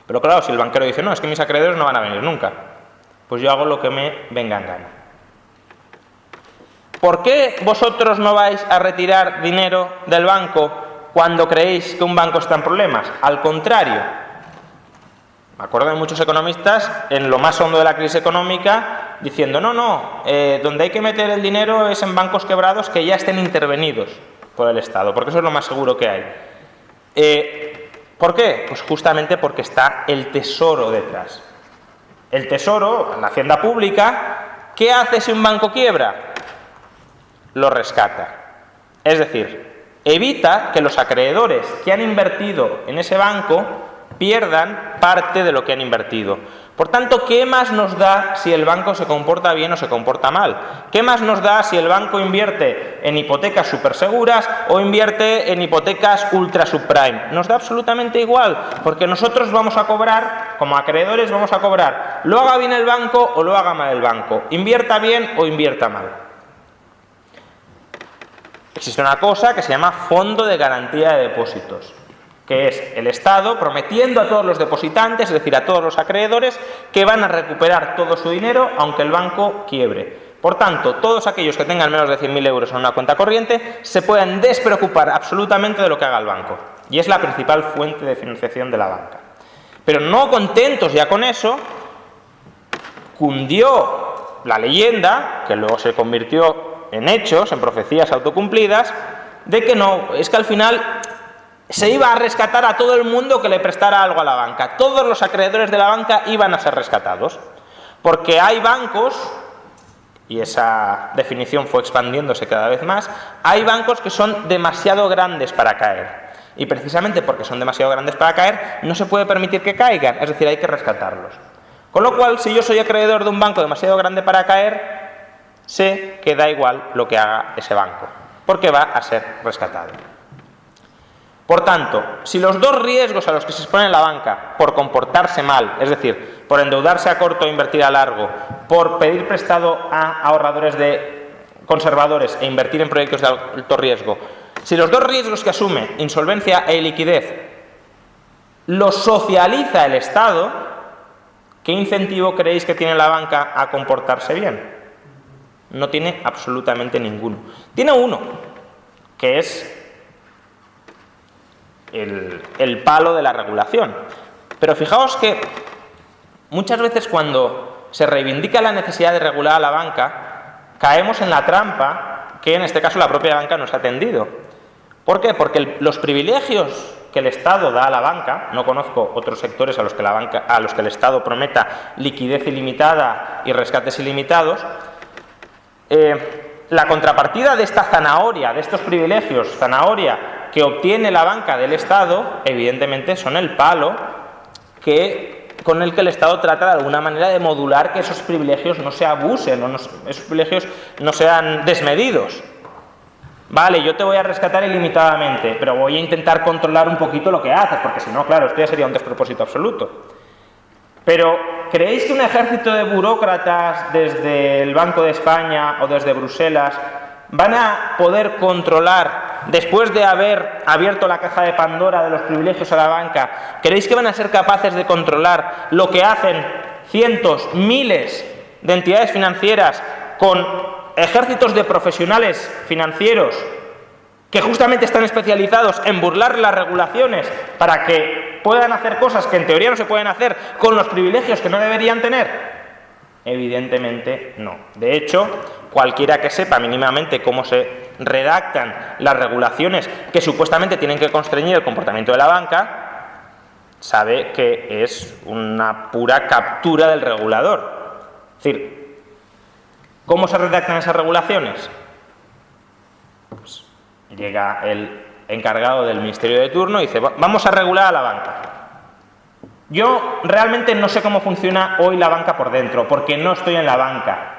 Pero claro, si el banquero dice, no, es que mis acreedores no van a venir nunca, pues yo hago lo que me venga en gana. ¿Por qué vosotros no vais a retirar dinero del banco cuando creéis que un banco está en problemas? Al contrario. Me acuerdo de muchos economistas en lo más hondo de la crisis económica diciendo, donde hay que meter el dinero es en bancos quebrados que ya estén intervenidos por el Estado, porque eso es lo más seguro que hay. ¿Por qué? Pues justamente porque está el Tesoro detrás. El Tesoro, la hacienda pública, ¿qué hace si un banco quiebra? Lo rescata. Es decir, evita que los acreedores que han invertido en ese banco pierdan parte de lo que han invertido. Por tanto, ¿qué más nos da si el banco se comporta bien o se comporta mal? ¿Qué más nos da si el banco invierte en hipotecas superseguras o invierte en hipotecas ultra subprime? Nos da absolutamente igual, porque nosotros vamos a cobrar, como acreedores vamos a cobrar, lo haga bien el banco o lo haga mal el banco, invierta bien o invierta mal. Existe una cosa que se llama Fondo de Garantía de Depósitos, que es el Estado prometiendo a todos los depositantes, es decir, a todos los acreedores, que van a recuperar todo su dinero aunque el banco quiebre. Por tanto, todos aquellos que tengan menos de 100.000 euros en una cuenta corriente se pueden despreocupar absolutamente de lo que haga el banco. Y es la principal fuente de financiación de la banca. Pero no contentos ya con eso, cundió la leyenda, que luego se convirtió en hechos, en profecías autocumplidas, de que no, es que al final se iba a rescatar a todo el mundo que le prestara algo a la banca. Todos los acreedores de la banca iban a ser rescatados. Porque hay bancos, y esa definición fue expandiéndose cada vez más, hay bancos que son demasiado grandes para caer. Y precisamente porque son demasiado grandes para caer, no se puede permitir que caigan, es decir, hay que rescatarlos. Con lo cual, si yo soy acreedor de un banco demasiado grande para caer, sé que da igual lo que haga ese banco, porque va a ser rescatado. Por tanto, si los dos riesgos a los que se expone la banca por comportarse mal, es decir, por endeudarse a corto e invertir a largo, por pedir prestado a ahorradores conservadores e invertir en proyectos de alto riesgo, si los dos riesgos que asume, insolvencia e liquidez, los socializa el Estado, ¿qué incentivo creéis que tiene la banca a comportarse bien? No tiene absolutamente ninguno. Tiene uno, que es el palo de la regulación. Pero fijaos que muchas veces cuando se reivindica la necesidad de regular a la banca, caemos en la trampa que en este caso la propia banca nos ha tendido. ¿Por qué? Porque los privilegios que el Estado da a la banca, no conozco otros sectores a los que el Estado prometa liquidez ilimitada y rescates ilimitados, la contrapartida de esta zanahoria, de estos privilegios, zanahoria que obtiene la banca del Estado, evidentemente son el palo con el que el Estado trata de alguna manera de modular que esos privilegios no se abusen, o esos privilegios no sean desmedidos. Vale, yo te voy a rescatar ilimitadamente, pero voy a intentar controlar un poquito lo que haces, porque si no, claro, esto ya sería un despropósito absoluto. Pero, ¿creéis que un ejército de burócratas desde el Banco de España o desde Bruselas van a poder controlar, después de haber abierto la caja de Pandora de los privilegios a la banca, ¿creéis que van a ser capaces de controlar lo que hacen cientos, miles de entidades financieras con ejércitos de profesionales financieros que justamente están especializados en burlar las regulaciones para que puedan hacer cosas que en teoría no se pueden hacer con los privilegios que no deberían tener? Evidentemente no. De hecho, cualquiera que sepa mínimamente cómo se redactan las regulaciones que supuestamente tienen que constreñir el comportamiento de la banca, sabe que es una pura captura del regulador. Es decir, ¿cómo se redactan esas regulaciones? Pues llega el encargado del ministerio de turno y dice, vamos a regular a la banca. Yo realmente no sé cómo funciona hoy la banca por dentro, porque no estoy en la banca.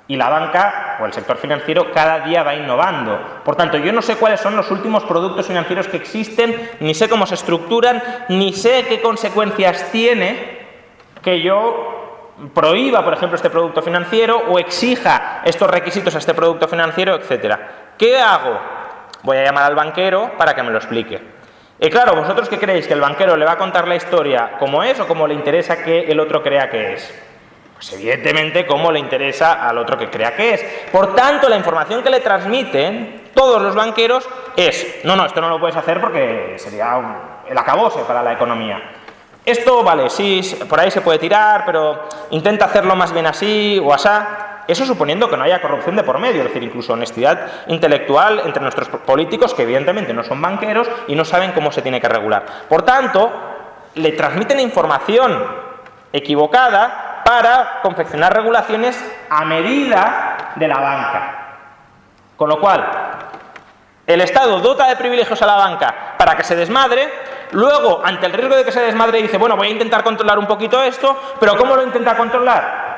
Y la banca, o el sector financiero, cada día va innovando. Por tanto, yo no sé cuáles son los últimos productos financieros que existen, ni sé cómo se estructuran, ni sé qué consecuencias tiene que yo prohíba, por ejemplo, este producto financiero o exija estos requisitos a este producto financiero, etcétera. ¿Qué hago? Voy a llamar al banquero para que me lo explique. Y claro, ¿vosotros qué creéis? ¿Que el banquero le va a contar la historia como es o como le interesa que el otro crea que es? Pues evidentemente como le interesa al otro que crea que es. Por tanto, la información que le transmiten todos los banqueros es, no, esto no lo puedes hacer porque sería el acabose para la economía. Esto, vale, sí, por ahí se puede tirar, pero intenta hacerlo más bien así o asá. Eso suponiendo que no haya corrupción de por medio, es decir, incluso honestidad intelectual entre nuestros políticos, que evidentemente no son banqueros y no saben cómo se tiene que regular. Por tanto, le transmiten información equivocada para confeccionar regulaciones a medida de la banca. Con lo cual, el Estado dota de privilegios a la banca para que se desmadre, luego, ante el riesgo de que se desmadre, dice, bueno, voy a intentar controlar un poquito esto, pero ¿cómo lo intenta controlar?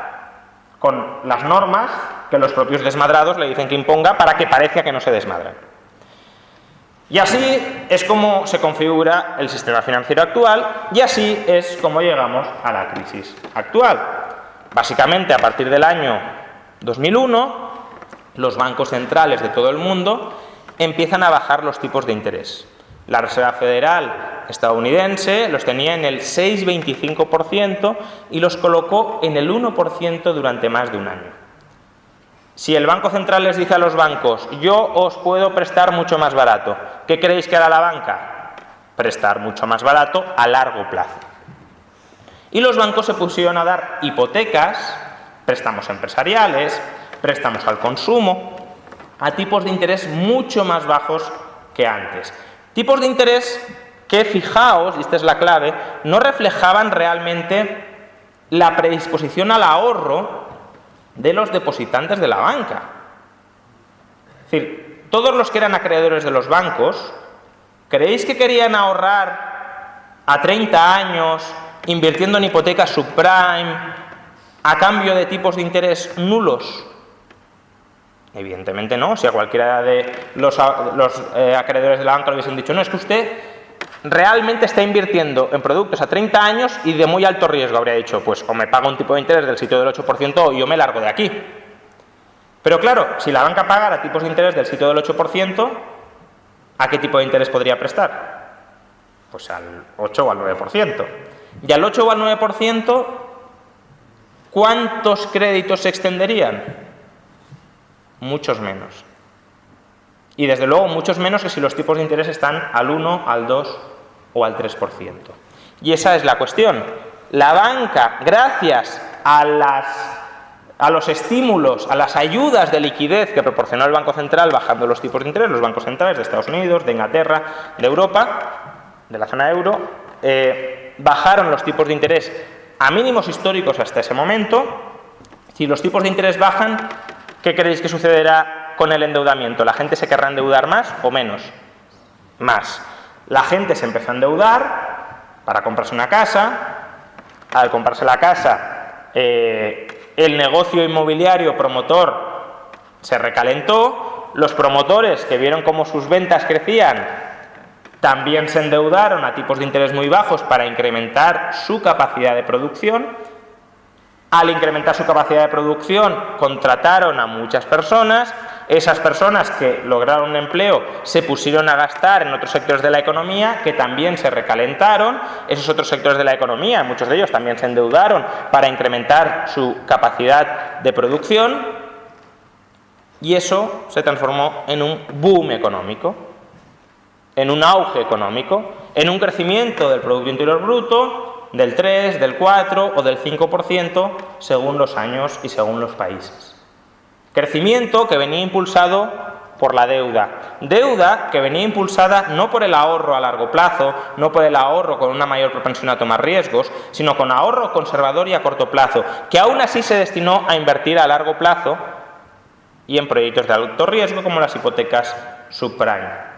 Con las normas que los propios desmadrados le dicen que imponga para que parezca que no se desmadran. Y así es como se configura el sistema financiero actual y así es como llegamos a la crisis actual. Básicamente, a partir del año 2001, los bancos centrales de todo el mundo empiezan a bajar los tipos de interés. La Reserva Federal estadounidense los tenía en el 6,25% y los colocó en el 1% durante más de un año. Si el Banco Central les dice a los bancos, yo os puedo prestar mucho más barato, ¿qué creéis que hará la banca? Prestar mucho más barato a largo plazo. Y los bancos se pusieron a dar hipotecas, préstamos empresariales, préstamos al consumo, a tipos de interés mucho más bajos que antes. Tipos de interés que, fijaos, y esta es la clave, no reflejaban realmente la predisposición al ahorro de los depositantes de la banca. Es decir, todos los que eran acreedores de los bancos, ¿creéis que querían ahorrar a 30 años invirtiendo en hipotecas subprime a cambio de tipos de interés nulos? Evidentemente no. Si a cualquiera de los acreedores de la banca le hubiesen dicho, no, es que usted realmente está invirtiendo en productos a 30 años y de muy alto riesgo, habría dicho, pues o me paga un tipo de interés del sitio del 8% o yo me largo de aquí. Pero claro, si la banca pagara tipos de interés del sitio del 8%, ¿a qué tipo de interés podría prestar? Pues al 8 o al 9%. Y al 8 o al 9%, ¿cuántos créditos se extenderían? Muchos menos. Y desde luego muchos menos que si los tipos de interés están al 1, al 2 o al 3%. Y esa es la cuestión. La banca, gracias a los estímulos, a las ayudas de liquidez que proporcionó el Banco Central bajando los tipos de interés, los bancos centrales de Estados Unidos, de Inglaterra, de Europa, de la zona euro, bajaron los tipos de interés a mínimos históricos hasta ese momento. Si los tipos de interés bajan, ¿qué creéis que sucederá con el endeudamiento? ¿La gente se querrá endeudar más o menos? Más. La gente se empezó a endeudar para comprarse una casa, al comprarse la casa, el negocio inmobiliario promotor se recalentó, los promotores que vieron cómo sus ventas crecían también se endeudaron a tipos de interés muy bajos para incrementar su capacidad de producción. Al incrementar su capacidad de producción, contrataron a muchas personas. Esas personas que lograron un empleo se pusieron a gastar en otros sectores de la economía que también se recalentaron. Esos otros sectores de la economía, muchos de ellos también se endeudaron para incrementar su capacidad de producción. Y eso se transformó en un boom económico, en un auge económico, en un crecimiento del Producto Interior Bruto del 3, del 4 o del 5% según los años y según los países. Crecimiento que venía impulsado por la deuda. Deuda que venía impulsada no por el ahorro a largo plazo, no por el ahorro con una mayor propensión a tomar riesgos, sino con ahorro conservador y a corto plazo, que aún así se destinó a invertir a largo plazo y en proyectos de alto riesgo como las hipotecas subprime.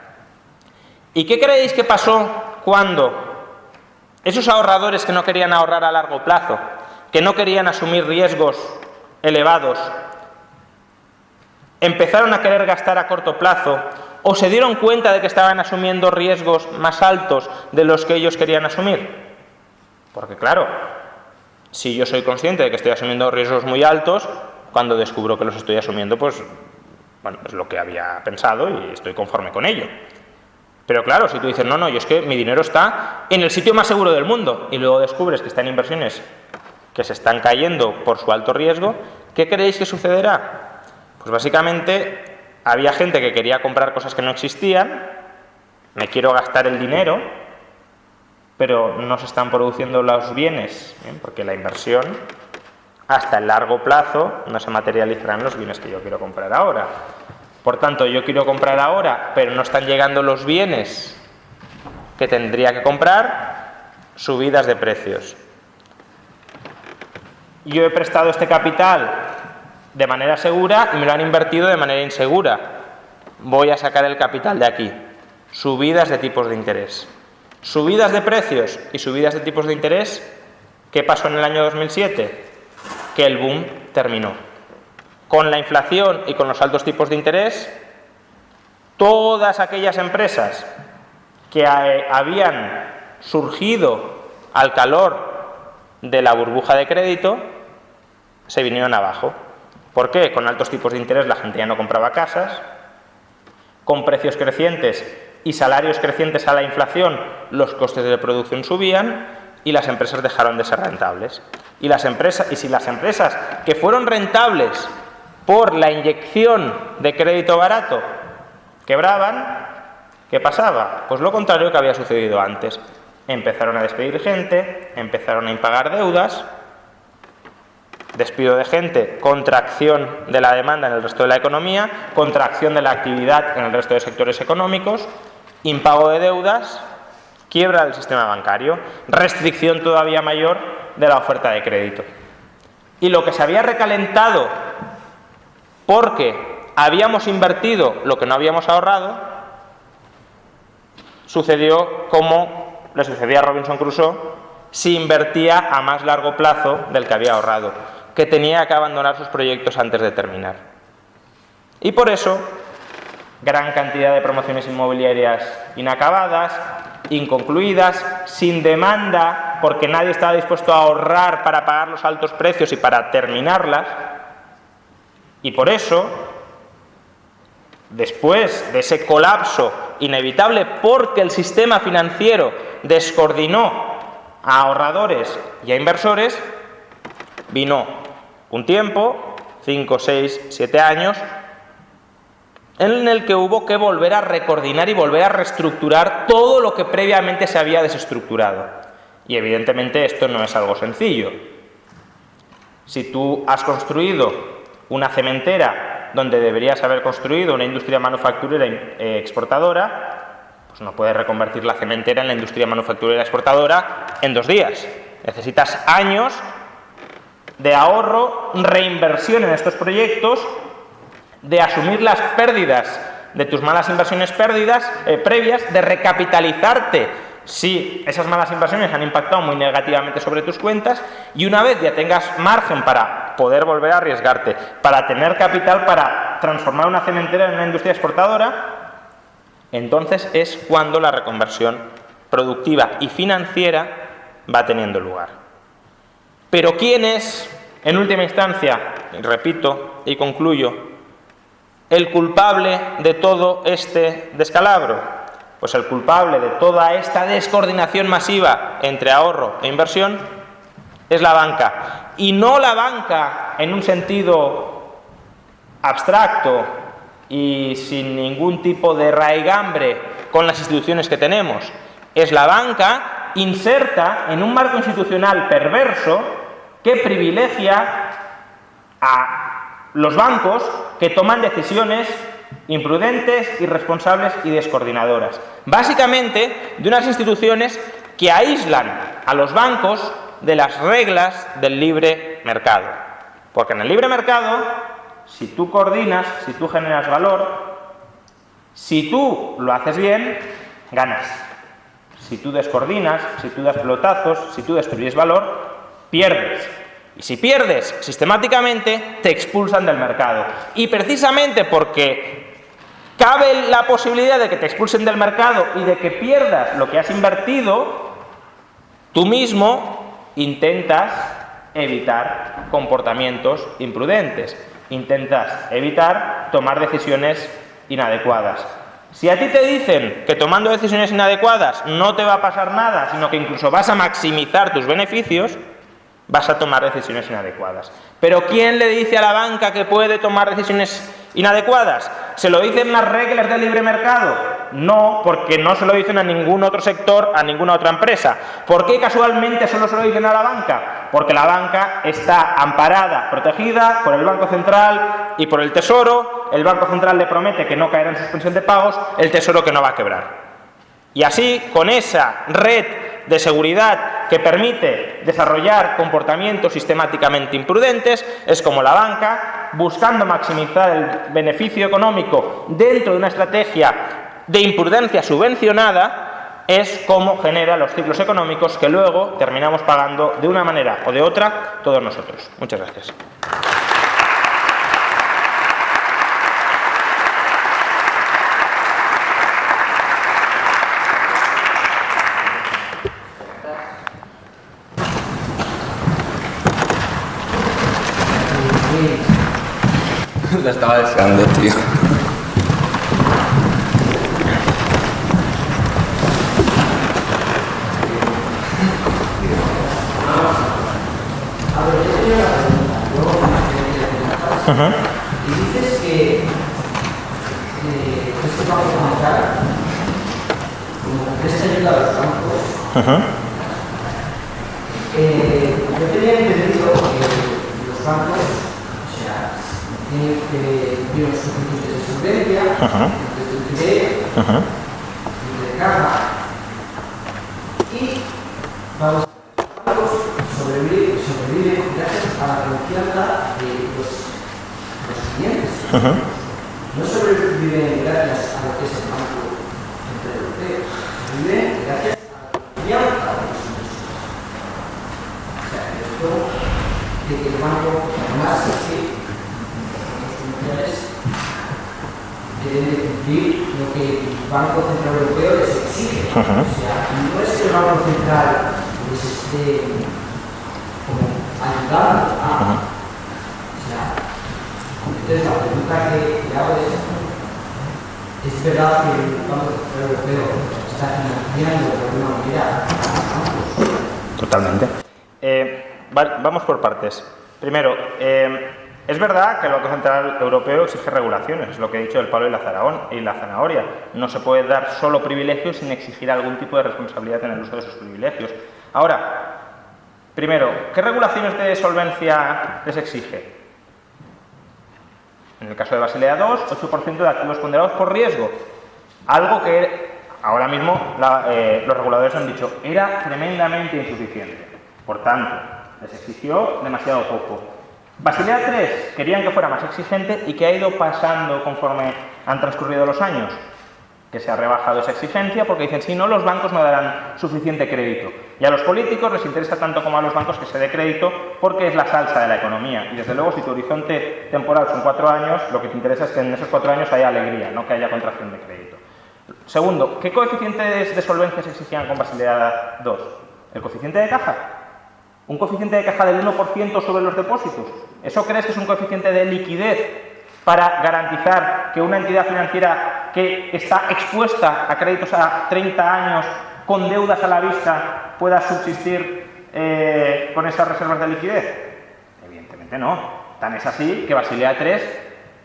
¿Y qué creéis que pasó cuando esos ahorradores que no querían ahorrar a largo plazo, que no querían asumir riesgos elevados, empezaron a querer gastar a corto plazo o se dieron cuenta de que estaban asumiendo riesgos más altos de los que ellos querían asumir? Porque claro, si yo soy consciente de que estoy asumiendo riesgos muy altos, cuando descubro que los estoy asumiendo, pues bueno, es lo que había pensado y estoy conforme con ello. Pero claro, si tú dices, no, yo es que mi dinero está en el sitio más seguro del mundo y luego descubres que está en inversiones que se están cayendo por su alto riesgo, ¿qué creéis que sucederá? Pues básicamente había gente que quería comprar cosas que no existían, me quiero gastar el dinero, pero no se están produciendo los bienes, ¿bien? Porque la inversión hasta el largo plazo no se materializarán los bienes que yo quiero comprar ahora. Por tanto, yo quiero comprar ahora, pero no están llegando los bienes que tendría que comprar, subidas de precios. Yo he prestado este capital de manera segura y me lo han invertido de manera insegura. Voy a sacar el capital de aquí. Subidas de tipos de interés. Subidas de precios y subidas de tipos de interés. ¿Qué pasó en el año 2007? Que el boom terminó. Con la inflación y con los altos tipos de interés, todas aquellas empresas que habían surgido al calor de la burbuja de crédito se vinieron abajo. ¿Por qué? Con altos tipos de interés la gente ya no compraba casas, con precios crecientes y salarios crecientes a la inflación, los costes de producción subían y las empresas dejaron de ser rentables. Y si las empresas que fueron rentables por la inyección de crédito barato quebraban, ¿qué pasaba? Pues lo contrario que había sucedido antes. Empezaron a despedir gente, empezaron a impagar deudas, despido de gente, contracción de la demanda en el resto de la economía, contracción de la actividad en el resto de sectores económicos, impago de deudas, quiebra del sistema bancario, restricción todavía mayor de la oferta de crédito. Y lo que se había recalentado porque habíamos invertido lo que no habíamos ahorrado, sucedió como le sucedía a Robinson Crusoe si invertía a más largo plazo del que había ahorrado, que tenía que abandonar sus proyectos antes de terminar. Y por eso, gran cantidad de promociones inmobiliarias inacabadas, inconcluidas, sin demanda, porque nadie estaba dispuesto a ahorrar para pagar los altos precios y para terminarlas. Y por eso, después de ese colapso inevitable porque el sistema financiero descoordinó a ahorradores y a inversores, vino un tiempo, 5, 6, 7 años, en el que hubo que volver a recoordinar y volver a reestructurar todo lo que previamente se había desestructurado. Y evidentemente esto no es algo sencillo. Si tú has construido una cementera donde deberías haber construido una industria manufacturera exportadora, pues no puedes reconvertir la cementera en la industria manufacturera exportadora en 2 días. Necesitas años de ahorro, reinversión en estos proyectos, de asumir las pérdidas de tus malas inversiones previas, de recapitalizarte si esas malas inversiones han impactado muy negativamente sobre tus cuentas, y una vez ya tengas margen para poder volver a arriesgarte, para tener capital para transformar una cementera en una industria exportadora, entonces es cuando la reconversión productiva y financiera va teniendo lugar. Pero ¿quién es, en última instancia, y repito y concluyo, el culpable de todo este descalabro? Pues el culpable de toda esta descoordinación masiva entre ahorro e inversión es la banca. Y no la banca en un sentido abstracto y sin ningún tipo de raigambre con las instituciones que tenemos. Es la banca inserta en un marco institucional perverso que privilegia a los bancos que toman decisiones imprudentes, irresponsables y descoordinadoras. Básicamente, de unas instituciones que aíslan a los bancos de las reglas del libre mercado. Porque en el libre mercado, si tú coordinas, si tú generas valor, si tú lo haces bien, ganas. Si tú descoordinas, si tú das pelotazos, si tú destruyes valor, pierdes. Y si pierdes sistemáticamente, te expulsan del mercado. Y precisamente porque cabe la posibilidad de que te expulsen del mercado y de que pierdas lo que has invertido, tú mismo intentas evitar comportamientos imprudentes, intentas evitar tomar decisiones inadecuadas. Si a ti te dicen que tomando decisiones inadecuadas no te va a pasar nada, sino que incluso vas a maximizar tus beneficios, vas a tomar decisiones inadecuadas. Pero ¿quién le dice a la banca que puede tomar decisiones inadecuadas? ¿Se lo dicen las reglas del libre mercado? No, porque no se lo dicen a ningún otro sector, a ninguna otra empresa. ¿Por qué casualmente solo se lo dicen a la banca? Porque la banca está amparada, protegida por el Banco Central y por el Tesoro. El Banco Central le promete que no caerá en suspensión de pagos, el Tesoro que no va a quebrar. Y así, con esa red de seguridad que permite desarrollar comportamientos sistemáticamente imprudentes, es como la banca, buscando maximizar el beneficio económico dentro de una estrategia de imprudencia subvencionada, es como genera los ciclos económicos que luego terminamos pagando de una manera o de otra todos nosotros. Muchas gracias. La estaba deseando, tío. Y dices que este banco central, como que presta ayuda a los bancos, yo tenía entendido que los bancos, o sea, tienen que ver los suficientes de solvencia, de liquidez, de carga, y vamos, los bancos sobreviven gracias a la confianza de los clientes. No sobreviven gracias a lo que es el Banco Central Europeo, sobreviven gracias a la confianza de los inversores. O sea, esto de que el banco, además, es que los comerciales deben de cumplir lo que el Banco Central Europeo les exige. O sea, no es que el Banco Central les esté como ayudando a... O sea, entonces la pregunta que hago es verdad que el Banco Central Europeo está financiando de alguna manera a los bancos. Totalmente. Vamos por partes. Primero, es verdad que el Banco Central Europeo exige regulaciones, es lo que he dicho del palo y la zanahoria. No se puede dar solo privilegios sin exigir algún tipo de responsabilidad en el uso de esos privilegios. Ahora, primero, ¿qué regulaciones de solvencia les exige? En el caso de Basilea II, 8% de activos ponderados por riesgo. Algo que ahora mismo los reguladores han dicho era tremendamente insuficiente. Por tanto, les exigió demasiado poco. Basilea III querían que fuera más exigente y que ha ido pasando conforme han transcurrido los años. que se ha rebajado esa exigencia porque dicen, si no, los bancos no darán suficiente crédito. Y a los políticos les interesa tanto como a los bancos que se dé crédito porque es la salsa de la economía. Y desde luego, si tu horizonte temporal son 4 años, lo que te interesa es que en esos 4 años haya alegría, no que haya contracción de crédito. Segundo, ¿qué coeficientes de solvencia se exigían con Basilea II? ¿El coeficiente de caja? ¿Un coeficiente de caja del 1% sobre los depósitos? ¿Eso crees que es un coeficiente de liquidez para garantizar que una entidad financiera que está expuesta a créditos a 30 años con deudas a la vista pueda subsistir con esas reservas de liquidez? Evidentemente no. Tan es así que Basilea III,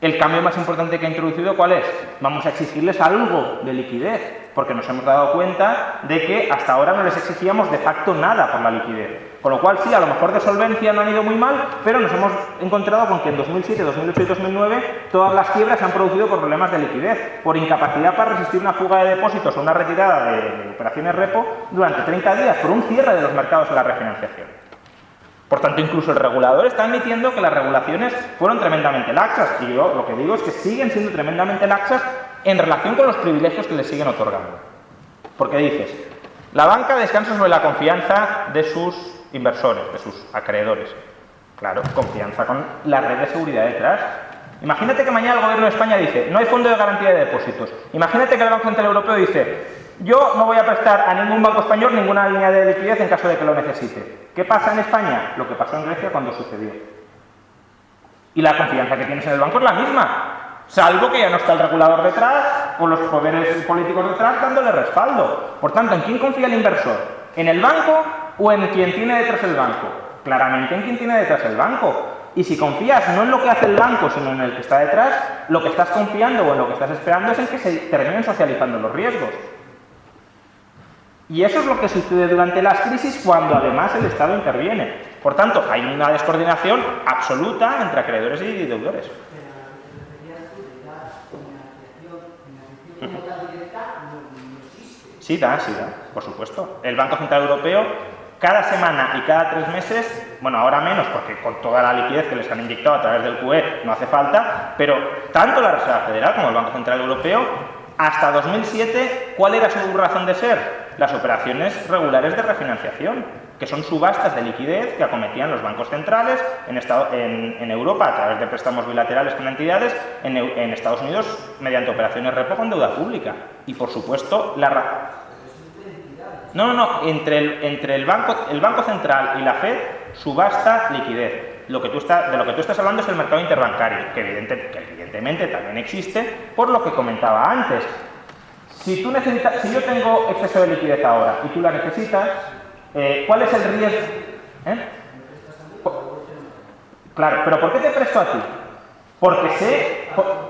el cambio más importante que ha introducido, ¿cuál es? Vamos a exigirles algo de liquidez, porque nos hemos dado cuenta de que hasta ahora no les exigíamos de facto nada por la liquidez. Con lo cual, sí, a lo mejor de solvencia no han ido muy mal, pero nos hemos encontrado con que en 2007, 2008 y 2009 todas las quiebras se han producido por problemas de liquidez, por incapacidad para resistir una fuga de depósitos o una retirada de operaciones repo durante 30 días, por un cierre de los mercados de la refinanciación. Por tanto, incluso el regulador está admitiendo que las regulaciones fueron tremendamente laxas, y yo lo que digo es que siguen siendo tremendamente laxas en relación con los privilegios que les siguen otorgando. Porque dices, la banca descansa sobre la confianza de sus inversores, de sus acreedores. Claro, confianza con la red de seguridad detrás. Imagínate que mañana el gobierno de España dice, no hay fondo de garantía de depósitos. Imagínate que el Banco Central Europeo dice, yo no voy a prestar a ningún banco español ninguna línea de liquidez en caso de que lo necesite. ¿Qué pasa en España? Lo que pasó en Grecia cuando sucedió. Y la confianza que tienes en el banco es la misma, salvo que ya no está el regulador detrás o los poderes políticos detrás dándole respaldo. Por tanto, ¿en quién confía el inversor? ¿En el banco o en quien tiene detrás el banco? Claramente en quien tiene detrás el banco. Y si confías no en lo que hace el banco, sino en el que está detrás, lo que estás confiando o en lo que estás esperando es en que se terminen socializando los riesgos. Y eso es lo que sucede durante las crisis cuando además el Estado interviene. Por tanto, hay una descoordinación absoluta entre acreedores y deudores. Sí da, por supuesto. El Banco Central Europeo, cada semana y cada 3 meses, bueno, ahora menos, porque con toda la liquidez que les han inyectado a través del QE no hace falta, pero tanto la Reserva Federal como el Banco Central Europeo, hasta 2007, ¿cuál era su razón de ser? Las operaciones regulares de refinanciación, que son subastas de liquidez que acometían los bancos centrales en Europa a través de préstamos bilaterales con entidades, en Estados Unidos mediante operaciones repo con deuda pública. Y por supuesto, entre el Banco Central y la FED subasta liquidez. De lo que tú estás hablando es el mercado interbancario, que evidentemente también existe, por lo que comentaba antes. Si yo tengo exceso de liquidez ahora y tú la necesitas, ¿cuál es el riesgo? Claro, pero ¿por qué te presto a ti? Porque sé... o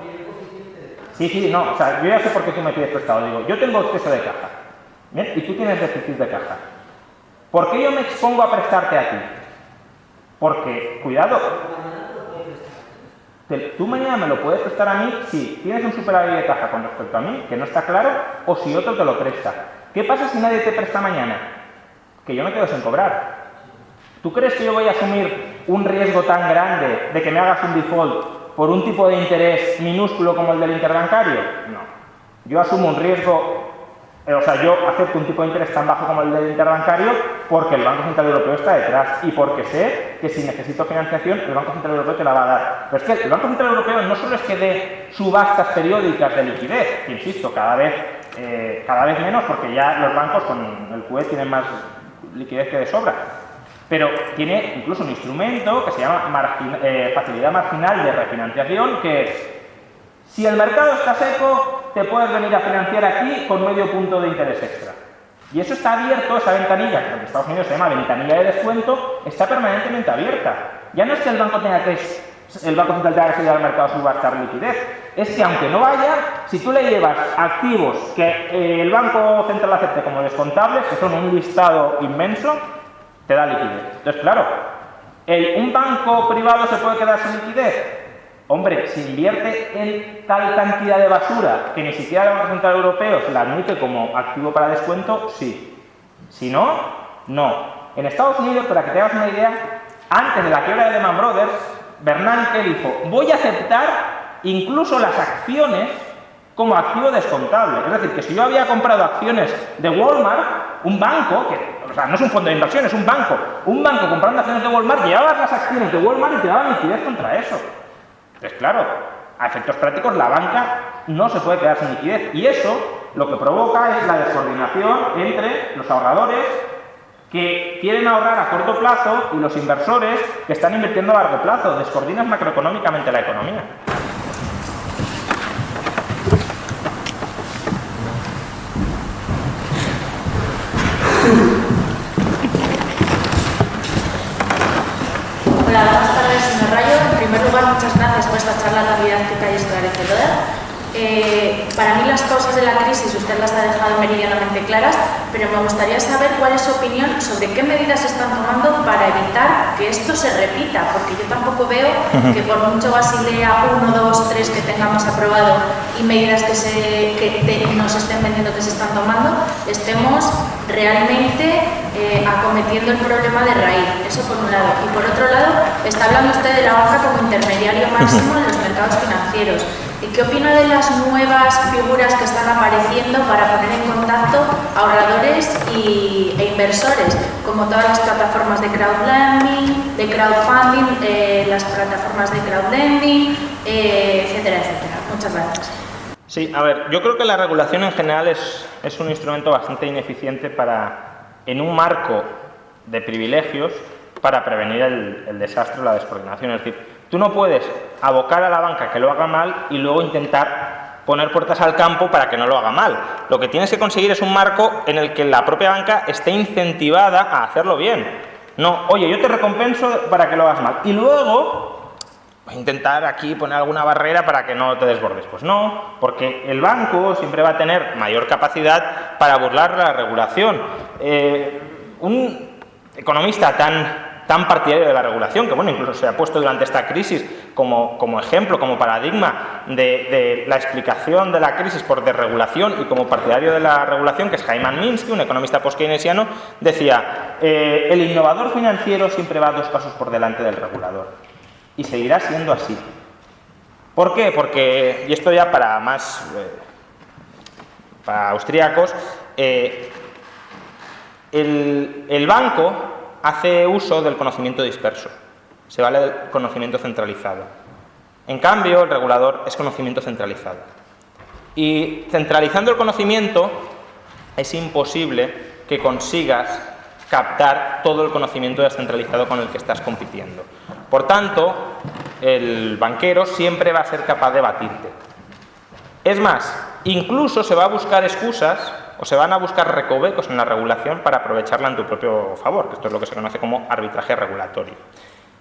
sea, yo ya sé por qué tú me pides prestado. Digo, yo tengo exceso de caja, ¿bien? Y tú tienes déficit de caja. ¿Por qué yo me expongo a prestarte a ti? Porque, cuidado, tú mañana me lo puedes prestar a mí si tienes un superávit de caja con respecto a mí, que no está claro, o si otro te lo presta. ¿Qué pasa si nadie te presta mañana? Que yo me quedo sin cobrar. ¿Tú crees que yo voy a asumir un riesgo tan grande de que me hagas un default por un tipo de interés minúsculo como el del interbancario? No. Yo asumo un riesgo, yo acepto un tipo de interés tan bajo como el del interbancario porque el Banco Central Europeo está detrás y porque sé que si necesito financiación el Banco Central Europeo te la va a dar. Pero es que el Banco Central Europeo no solo es que dé subastas periódicas de liquidez, que insisto, cada vez menos porque ya los bancos con el QE tienen más liquidez que de sobra, pero tiene incluso un instrumento que se llama facilidad marginal de refinanciación, que es, si el mercado está seco, te puedes venir a financiar aquí con medio punto de interés extra. Y eso está abierto, esa ventanilla, que en Estados Unidos se llama ventanilla de descuento, está permanentemente abierta. Ya no es que el Banco Central tenga que salir al mercado a subastar liquidez, es que aunque no vaya, si tú le llevas activos que el Banco Central acepte como descontables, que son un listado inmenso, te da liquidez. Entonces, claro, ¿un banco privado se puede quedar sin liquidez? Hombre, si invierte en tal cantidad de basura que ni siquiera el Banco Central Europeo se la admite como activo para descuento, sí. Si no, no. En Estados Unidos, para que te hagas una idea, antes de la quiebra de Lehman Brothers, Bernanke dijo, voy a aceptar incluso las acciones como activo descontable. Es decir, que si yo había comprado acciones de Walmart, un banco, o sea, no es un fondo de inversión, es un banco comprando acciones de Walmart, llevaba las acciones de Walmart y te daba liquidez contra eso. Entonces, claro, a efectos prácticos la banca no se puede quedar sin liquidez y eso lo que provoca es la descoordinación entre los ahorradores que quieren ahorrar a corto plazo y los inversores que están invirtiendo a largo plazo. Descoordinas macroeconómicamente la economía. Hola, buenas tardes, señor Rayo. En primer lugar, muchas gracias por esta charla tan didáctica y esclarecedora. Para mí las causas de la crisis usted las ha dejado meridianamente claras, pero me gustaría saber cuál es su opinión sobre qué medidas se están tomando para evitar que esto se repita, porque yo tampoco veo que por mucho Basilea 1, 2, 3 que tengamos aprobado y medidas que nos estén vendiendo que se están tomando, estemos realmente acometiendo el problema de raíz. Eso por un lado. Y por otro lado, está hablando usted de la banca como intermediario máximo en los mercados financieros. ¿Y qué opina de las nuevas figuras que están apareciendo para poner en contacto ahorradores e inversores, como todas las plataformas de crowdfunding, las plataformas de crowdlending, etcétera, etcétera? Muchas gracias. Sí, a ver, yo creo que la regulación en general es un instrumento bastante ineficiente en un marco de privilegios, para prevenir el desastre o la descoordinación. Es decir, tú no puedes abocar a la banca que lo haga mal y luego intentar poner puertas al campo para que no lo haga mal. Lo que tienes que conseguir es un marco en el que la propia banca esté incentivada a hacerlo bien. No, oye, yo te recompenso para que lo hagas mal. Y luego voy a intentar aquí poner alguna barrera para que no te desbordes. Pues no, porque el banco siempre va a tener mayor capacidad para burlar la regulación. Un economista tan partidario de la regulación, que bueno, incluso se ha puesto durante esta crisis como ejemplo, como paradigma de la explicación de la crisis por desregulación y como partidario de la regulación, que es Hyman Minsky, un economista post-keynesiano, decía, el innovador financiero siempre va 2 pasos por delante del regulador. Y seguirá siendo así. ¿Por qué? Porque, y esto ya para austríacos, el banco hace uso del conocimiento disperso, se vale del conocimiento centralizado. En cambio, el regulador es conocimiento centralizado. Y centralizando el conocimiento, es imposible que consigas captar todo el conocimiento descentralizado con el que estás compitiendo. Por tanto, el banquero siempre va a ser capaz de batirte. Es más, incluso se va a buscar excusas o se van a buscar recovecos en la regulación para aprovecharla en tu propio favor, que esto es lo que se conoce como arbitraje regulatorio.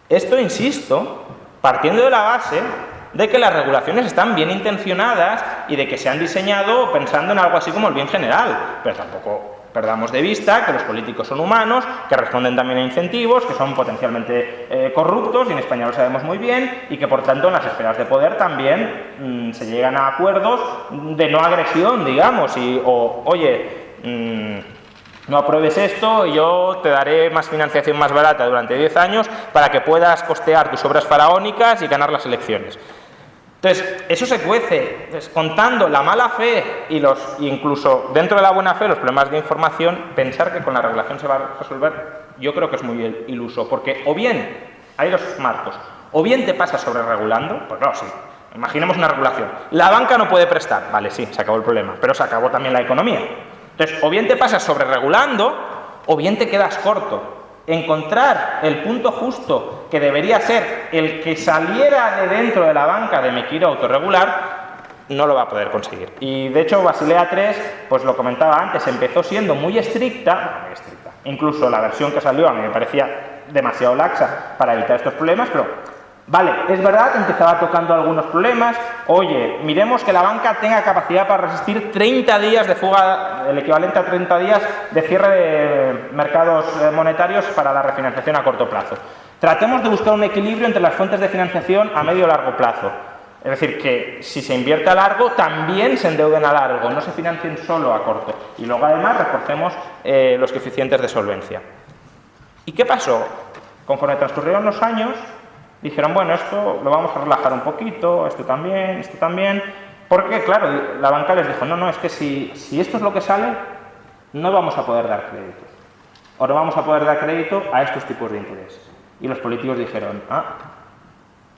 Esto, insisto, partiendo de la base de que las regulaciones están bien intencionadas y de que se han diseñado pensando en algo así como el bien general, pero tampoco perdamos de vista que los políticos son humanos, que responden también a incentivos, que son potencialmente corruptos, y en España lo sabemos muy bien, y que por tanto en las esferas de poder también se llegan a acuerdos de no agresión, digamos, oye, no apruebes esto y yo te daré más financiación más barata durante 10 años para que puedas costear tus obras faraónicas y ganar las elecciones. Entonces, eso se cuece. Entonces, contando la mala fe y incluso dentro de la buena fe los problemas de información, pensar que con la regulación se va a resolver, yo creo que es muy iluso, porque o bien, hay dos marcos, o bien te pasas sobre regulando, pues no, sí, imaginemos una regulación, la banca no puede prestar, vale, sí, se acabó el problema, pero se acabó también la economía. Entonces, o bien te pasas sobre regulando, o bien te quedas corto. Encontrar el punto justo que debería ser el que saliera de dentro de la banca de me quiero autorregular, no lo va a poder conseguir. Y de hecho Basilea 3, pues lo comentaba antes, empezó siendo muy estricta, incluso la versión que salió a mí me parecía demasiado laxa para evitar estos problemas, pero vale, es verdad que empezaba tocando algunos problemas. Oye, miremos que la banca tenga capacidad para resistir 30 días de fuga, el equivalente a 30 días de cierre de mercados monetarios para la refinanciación a corto plazo. Tratemos de buscar un equilibrio entre las fuentes de financiación a medio y largo plazo. Es decir, que si se invierte a largo, también se endeuden a largo, no se financien solo a corto. Y luego además reforcemos los coeficientes de solvencia. ¿Y qué pasó? Conforme transcurrieron los años, dijeron, bueno, esto lo vamos a relajar un poquito, esto también, Porque, claro, la banca les dijo, no, es que si esto es lo que sale, no vamos a poder dar crédito. O no vamos a poder dar crédito a estos tipos de interés. Y los políticos dijeron,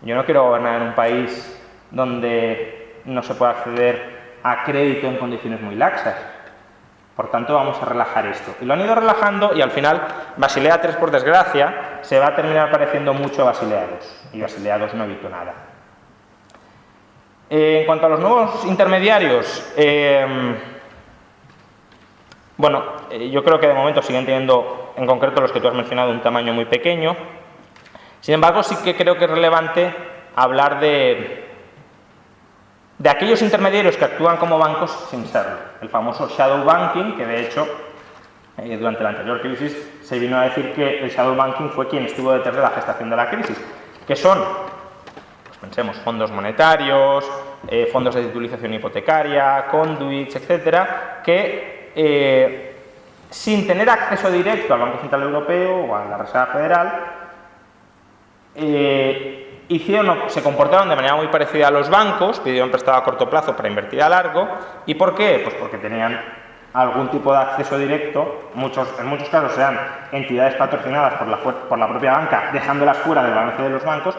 yo no quiero gobernar en un país donde no se pueda acceder a crédito en condiciones muy laxas. Por tanto, vamos a relajar esto. Y lo han ido relajando y al final Basilea III, por desgracia, se va a terminar pareciendo mucho a Basilea II. Y Basilea II no evitó nada. En cuanto a los nuevos intermediarios, yo creo que de momento siguen teniendo, en concreto los que tú has mencionado, un tamaño muy pequeño. Sin embargo, sí que creo que es relevante hablar de aquellos intermediarios que actúan como bancos sin serlo. El famoso shadow banking, que de hecho, durante la anterior crisis, se vino a decir que el shadow banking fue quien estuvo detrás de la gestación de la crisis, que son, pues pensemos, fondos monetarios, fondos de titulización hipotecaria, conduits, etcétera, que sin tener acceso directo al Banco Central Europeo o a la Reserva Federal, se comportaron de manera muy parecida a los bancos, pidieron prestado a corto plazo para invertir a largo. ¿Y por qué? Pues porque tenían algún tipo de acceso directo, en muchos casos eran entidades patrocinadas por la propia banca, dejándolas fuera del balance de los bancos,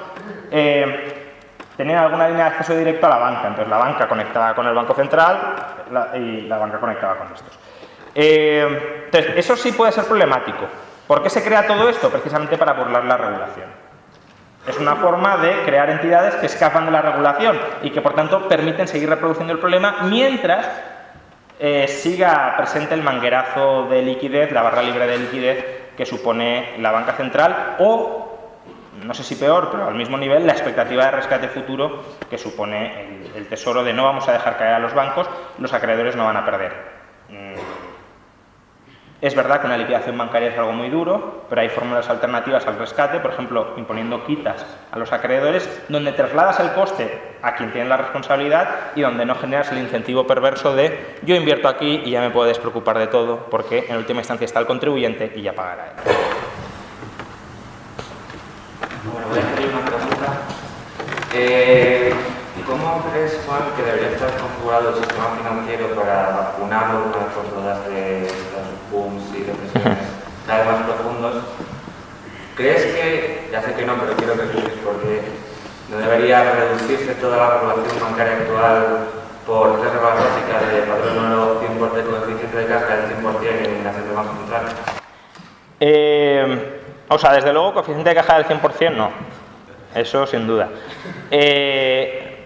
tenían alguna línea de acceso directo a la banca. Entonces la banca conectaba con el Banco Central y la banca conectaba con estos. Entonces, eso sí puede ser problemático. ¿Por qué se crea todo esto? Precisamente para burlar la regulación. Es una forma de crear entidades que escapan de la regulación y que, por tanto, permiten seguir reproduciendo el problema mientras siga presente el manguerazo de liquidez, la barra libre de liquidez que supone la banca central o, no sé si peor, pero al mismo nivel, la expectativa de rescate futuro que supone el tesoro de no vamos a dejar caer a los bancos, los acreedores no van a perder. Es verdad que una liquidación bancaria es algo muy duro, pero hay fórmulas alternativas al rescate, por ejemplo, imponiendo quitas a los acreedores, donde trasladas el coste a quien tiene la responsabilidad y donde no generas el incentivo perverso de yo invierto aquí y ya me puedo despreocupar de todo, porque en última instancia está el contribuyente y ya pagará él. Bueno, voy a hacer una pregunta. ¿Cómo crees, Juan, que debería estar configurado el sistema financiero para vacunarlo con las controlas de los booms y depresiones cada vez más profundos? ¿Crees que, ya sé que no, pero quiero que expliques por qué, no debería reducirse toda la regulación bancaria actual por tres reglas básicas de patrón número 100% de coeficiente de caja del 100% en eliminación del Banco Central? Desde luego, coeficiente de caja del 100% no. Eso sin duda.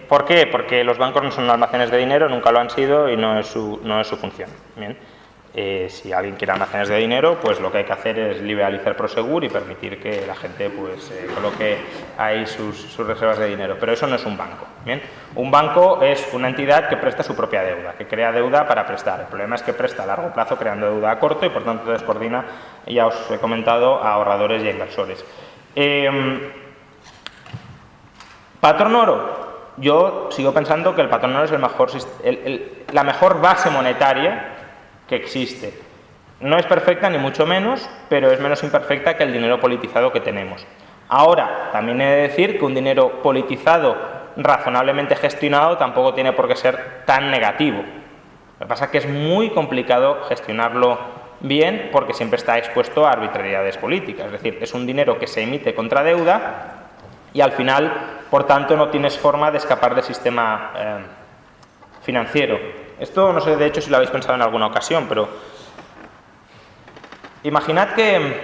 ¿Por qué? Porque los bancos no son almacenes de dinero, nunca lo han sido y no es su función. Bien. Si alguien quiere almacenes de dinero, pues lo que hay que hacer es liberalizar Prosegur y permitir que la gente coloque ahí sus reservas de dinero. Pero eso no es un banco. Bien. Un banco es una entidad que presta su propia deuda, que crea deuda para prestar. El problema es que presta a largo plazo creando deuda a corto y por tanto descoordina, ya os he comentado, a ahorradores y a inversores. Patrón oro. Yo sigo pensando que el patrón oro es la mejor base monetaria que existe. No es perfecta ni mucho menos, pero es menos imperfecta que el dinero politizado que tenemos. Ahora, también he de decir que un dinero politizado razonablemente gestionado tampoco tiene por qué ser tan negativo. Lo que pasa es que es muy complicado gestionarlo bien porque siempre está expuesto a arbitrariedades políticas. Es decir, es un dinero que se emite contra deuda y al final, por tanto, no tienes forma de escapar del sistema financiero. Esto no sé, de hecho, si lo habéis pensado en alguna ocasión, pero imaginad que,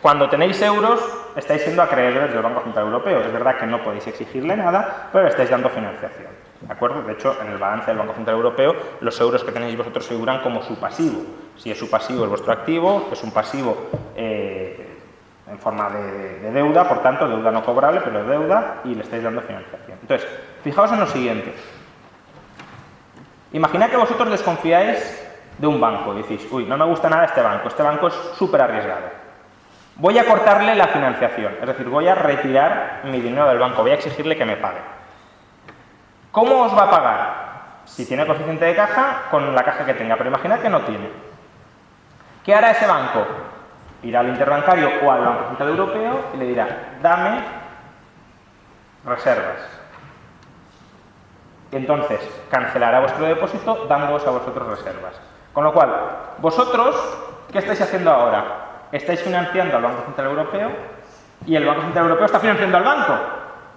cuando tenéis euros, estáis siendo acreedores del Banco Central Europeo. Es verdad que no podéis exigirle nada, pero le estáis dando financiación. ¿De acuerdo? De hecho, en el balance del Banco Central Europeo, los euros que tenéis vosotros figuran como su pasivo. Si es su pasivo, es vuestro activo, es un pasivo en forma de deuda, por tanto, deuda no cobrable, pero deuda, y le estáis dando financiación. Entonces, fijaos en lo siguiente. Imaginad que vosotros desconfiáis de un banco y decís, uy, no me gusta nada este banco es súper arriesgado. Voy a cortarle la financiación, es decir, voy a retirar mi dinero del banco, voy a exigirle que me pague. ¿Cómo os va a pagar? Si tiene coeficiente de caja, con la caja que tenga, pero imaginad que no tiene. ¿Qué hará ese banco? Irá al interbancario o al Banco Central Europeo y le dirá, dame reservas. Entonces, cancelará vuestro depósito dándoos a vosotros reservas. Con lo cual, vosotros, ¿qué estáis haciendo ahora? Estáis financiando al Banco Central Europeo y el Banco Central Europeo está financiando al banco.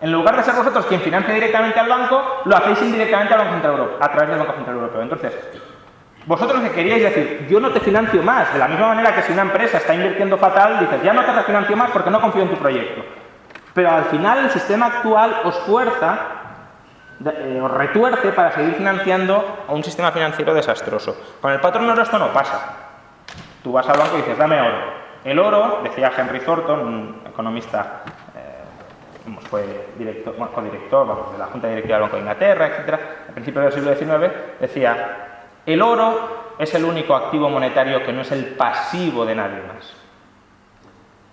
En lugar de ser vosotros quien financia directamente al banco, lo hacéis indirectamente al Banco Central Europeo, a través del Banco Central Europeo. Entonces, vosotros que queríais decir, yo no te financio más, de la misma manera que si una empresa está invirtiendo fatal, dices, ya no te refinancio más porque no confío en tu proyecto. Pero al final el sistema actual os fuerza, os retuerce para seguir financiando a un sistema financiero desastroso. Con el patrón oro esto no pasa. Tú vas al banco y dices, dame oro. El oro, decía Henry Thornton, un economista, fue codirector de la Junta Directiva del Banco de Inglaterra, etc., a principios del siglo XIX, decía, el oro es el único activo monetario que no es el pasivo de nadie más.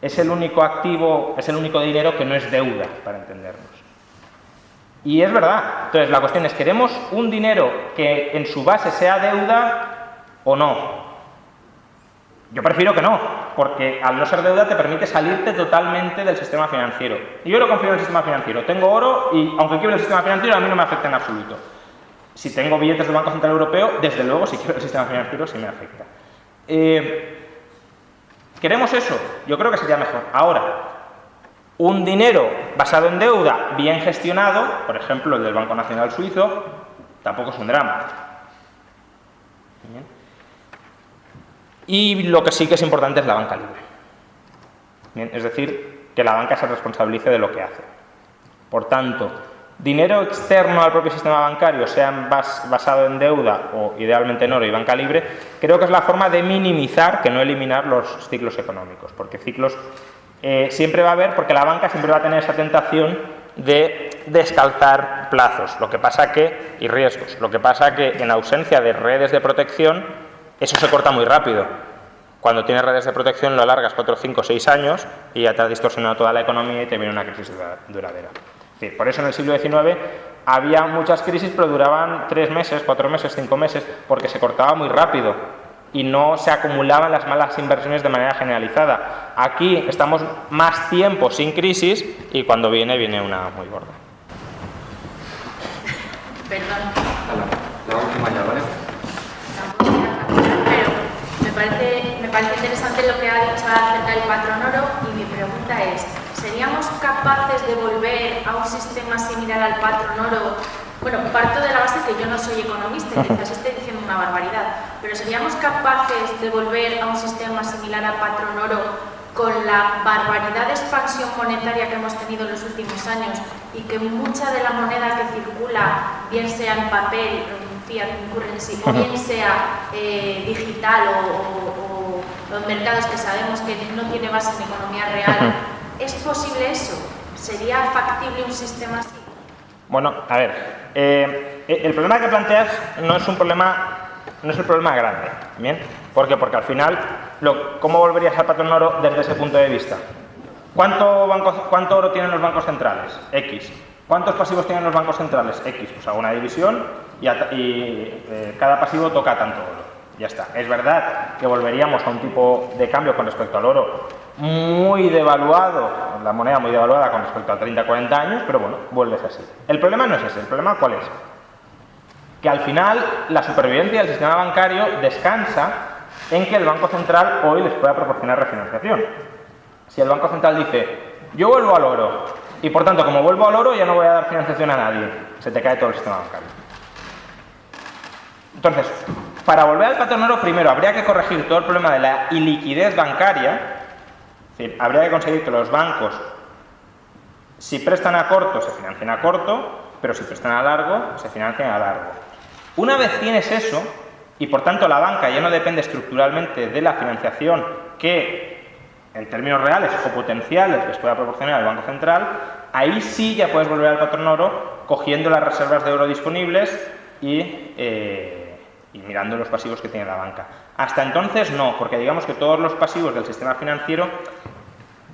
Es el único activo, es el único dinero que no es deuda, para entendernos. Y es verdad. Entonces, la cuestión es, ¿queremos un dinero que en su base sea deuda o no? Yo prefiero que no, porque al no ser deuda te permite salirte totalmente del sistema financiero. Y yo no confío en el sistema financiero. Tengo oro y, aunque quiebre el sistema financiero, a mí no me afecta en absoluto. Si tengo billetes del Banco Central Europeo, desde luego, si quiebra el sistema financiero, sí me afecta. ¿Queremos eso? Yo creo que sería mejor. Ahora, un dinero basado en deuda bien gestionado, por ejemplo, el del Banco Nacional Suizo, tampoco es un drama. Bien. Y lo que sí que es importante es la banca libre. Bien, es decir, que la banca se responsabilice de lo que hace. Por tanto, dinero externo al propio sistema bancario, sea basado en deuda o idealmente en oro y banca libre, creo que es la forma de minimizar, que no eliminar, los ciclos económicos. Porque ciclos siempre va a haber, porque la banca siempre va a tener esa tentación de descalzar plazos, lo que pasa que, y riesgos. Lo que pasa que en ausencia de redes de protección, eso se corta muy rápido. Cuando tienes redes de protección lo alargas 4, 5, 6 años y ya te has distorsionado toda la economía y te viene una crisis duradera. Es decir, por eso en el siglo XIX había muchas crisis, pero duraban 3 meses, 4 meses, 5 meses, porque se cortaba muy rápido y no se acumulaban las malas inversiones de manera generalizada. Aquí estamos más tiempo sin crisis y cuando viene una muy gorda. Perdón. La última ya, ¿vale? Me parece interesante lo que ha dicho acerca del patrón oro y mi pregunta es, ¿seríamos capaces de volver a un sistema similar al patrón oro? Bueno, parto de la base que yo no soy economista y quizás esté diciendo una barbaridad, pero ¿seríamos capaces de volver a un sistema similar al patrón oro con la barbaridad de expansión monetaria que hemos tenido en los últimos años y que mucha de la moneda que circula, bien sea en papel, fiat currency, o bien sea digital o en mercados que sabemos que no tiene base en economía real, ¿es posible eso? ¿Sería factible un sistema así? Bueno, a ver, el problema que planteas no es el problema grande, ¿bien? ¿Por qué? Porque al final, ¿cómo volverías al patrón oro desde ese punto de vista? ¿Cuánto oro tienen los bancos centrales? X. ¿Cuántos pasivos tienen los bancos centrales? X. Pues hago una división y cada pasivo toca tanto oro. Ya está. Es verdad que volveríamos a un tipo de cambio con respecto al oro muy devaluado, la moneda muy devaluada con respecto a 30-40 años, pero bueno, vuelves así. El problema no es ese. ¿El problema cuál es? Que al final la supervivencia del sistema bancario descansa en que el Banco Central hoy les pueda proporcionar refinanciación. Si el Banco Central dice, yo vuelvo al oro, y por tanto, como vuelvo al oro, ya no voy a dar financiación a nadie, se te cae todo el sistema bancario. Entonces, para volver al patrón oro, primero habría que corregir todo el problema de la iliquidez bancaria, es decir, habría que conseguir que los bancos, si prestan a corto, se financien a corto, pero si prestan a largo, se financien a largo. Una vez tienes eso, y por tanto la banca ya no depende estructuralmente de la financiación que, en términos reales o potenciales, les pueda proporcionar el Banco Central, ahí sí ya puedes volver al patrón oro cogiendo las reservas de oro disponibles y mirando los pasivos que tiene la banca. Hasta entonces no, porque digamos que todos los pasivos del sistema financiero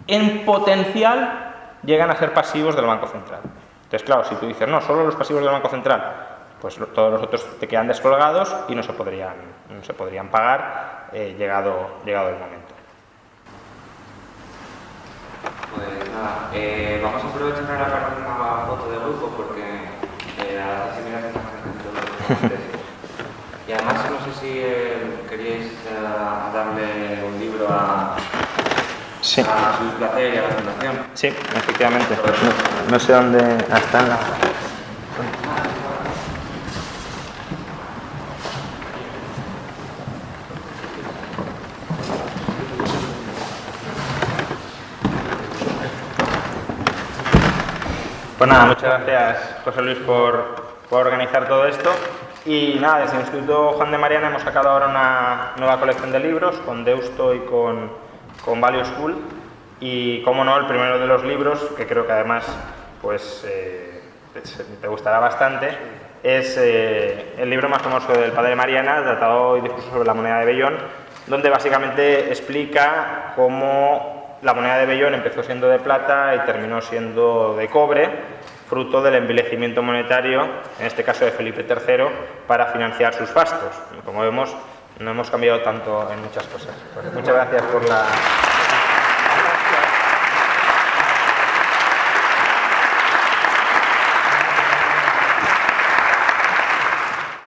en potencial llegan a ser pasivos del Banco Central. Entonces, claro, si tú dices, no, solo los pasivos del Banco Central, pues todos los otros te quedan descolgados y no se podrían pagar llegado el momento. Pues nada, vamos a aprovechar ahora para hacer una foto de grupo porque la sesión Y además, no sé si queríais darle un libro a Sí. su placer y a la fundación. Sí, efectivamente. No sé dónde está en la... Pues nada, muchas gracias José Luis por organizar todo esto. Y nada, desde el Instituto Juan de Mariana hemos sacado ahora una nueva colección de libros con Deusto y con Value School. Y como no, el primero de los libros, que creo que además pues, te gustará bastante, es el libro más famoso del padre Mariana, Tratado y Discurso sobre la moneda de Bellón, donde básicamente explica cómo la moneda de Bellón empezó siendo de plata y terminó siendo de cobre, fruto del envilecimiento monetario, en este caso de Felipe III, para financiar sus fastos. Como vemos, no hemos cambiado tanto en muchas cosas. Pues muchas gracias por la...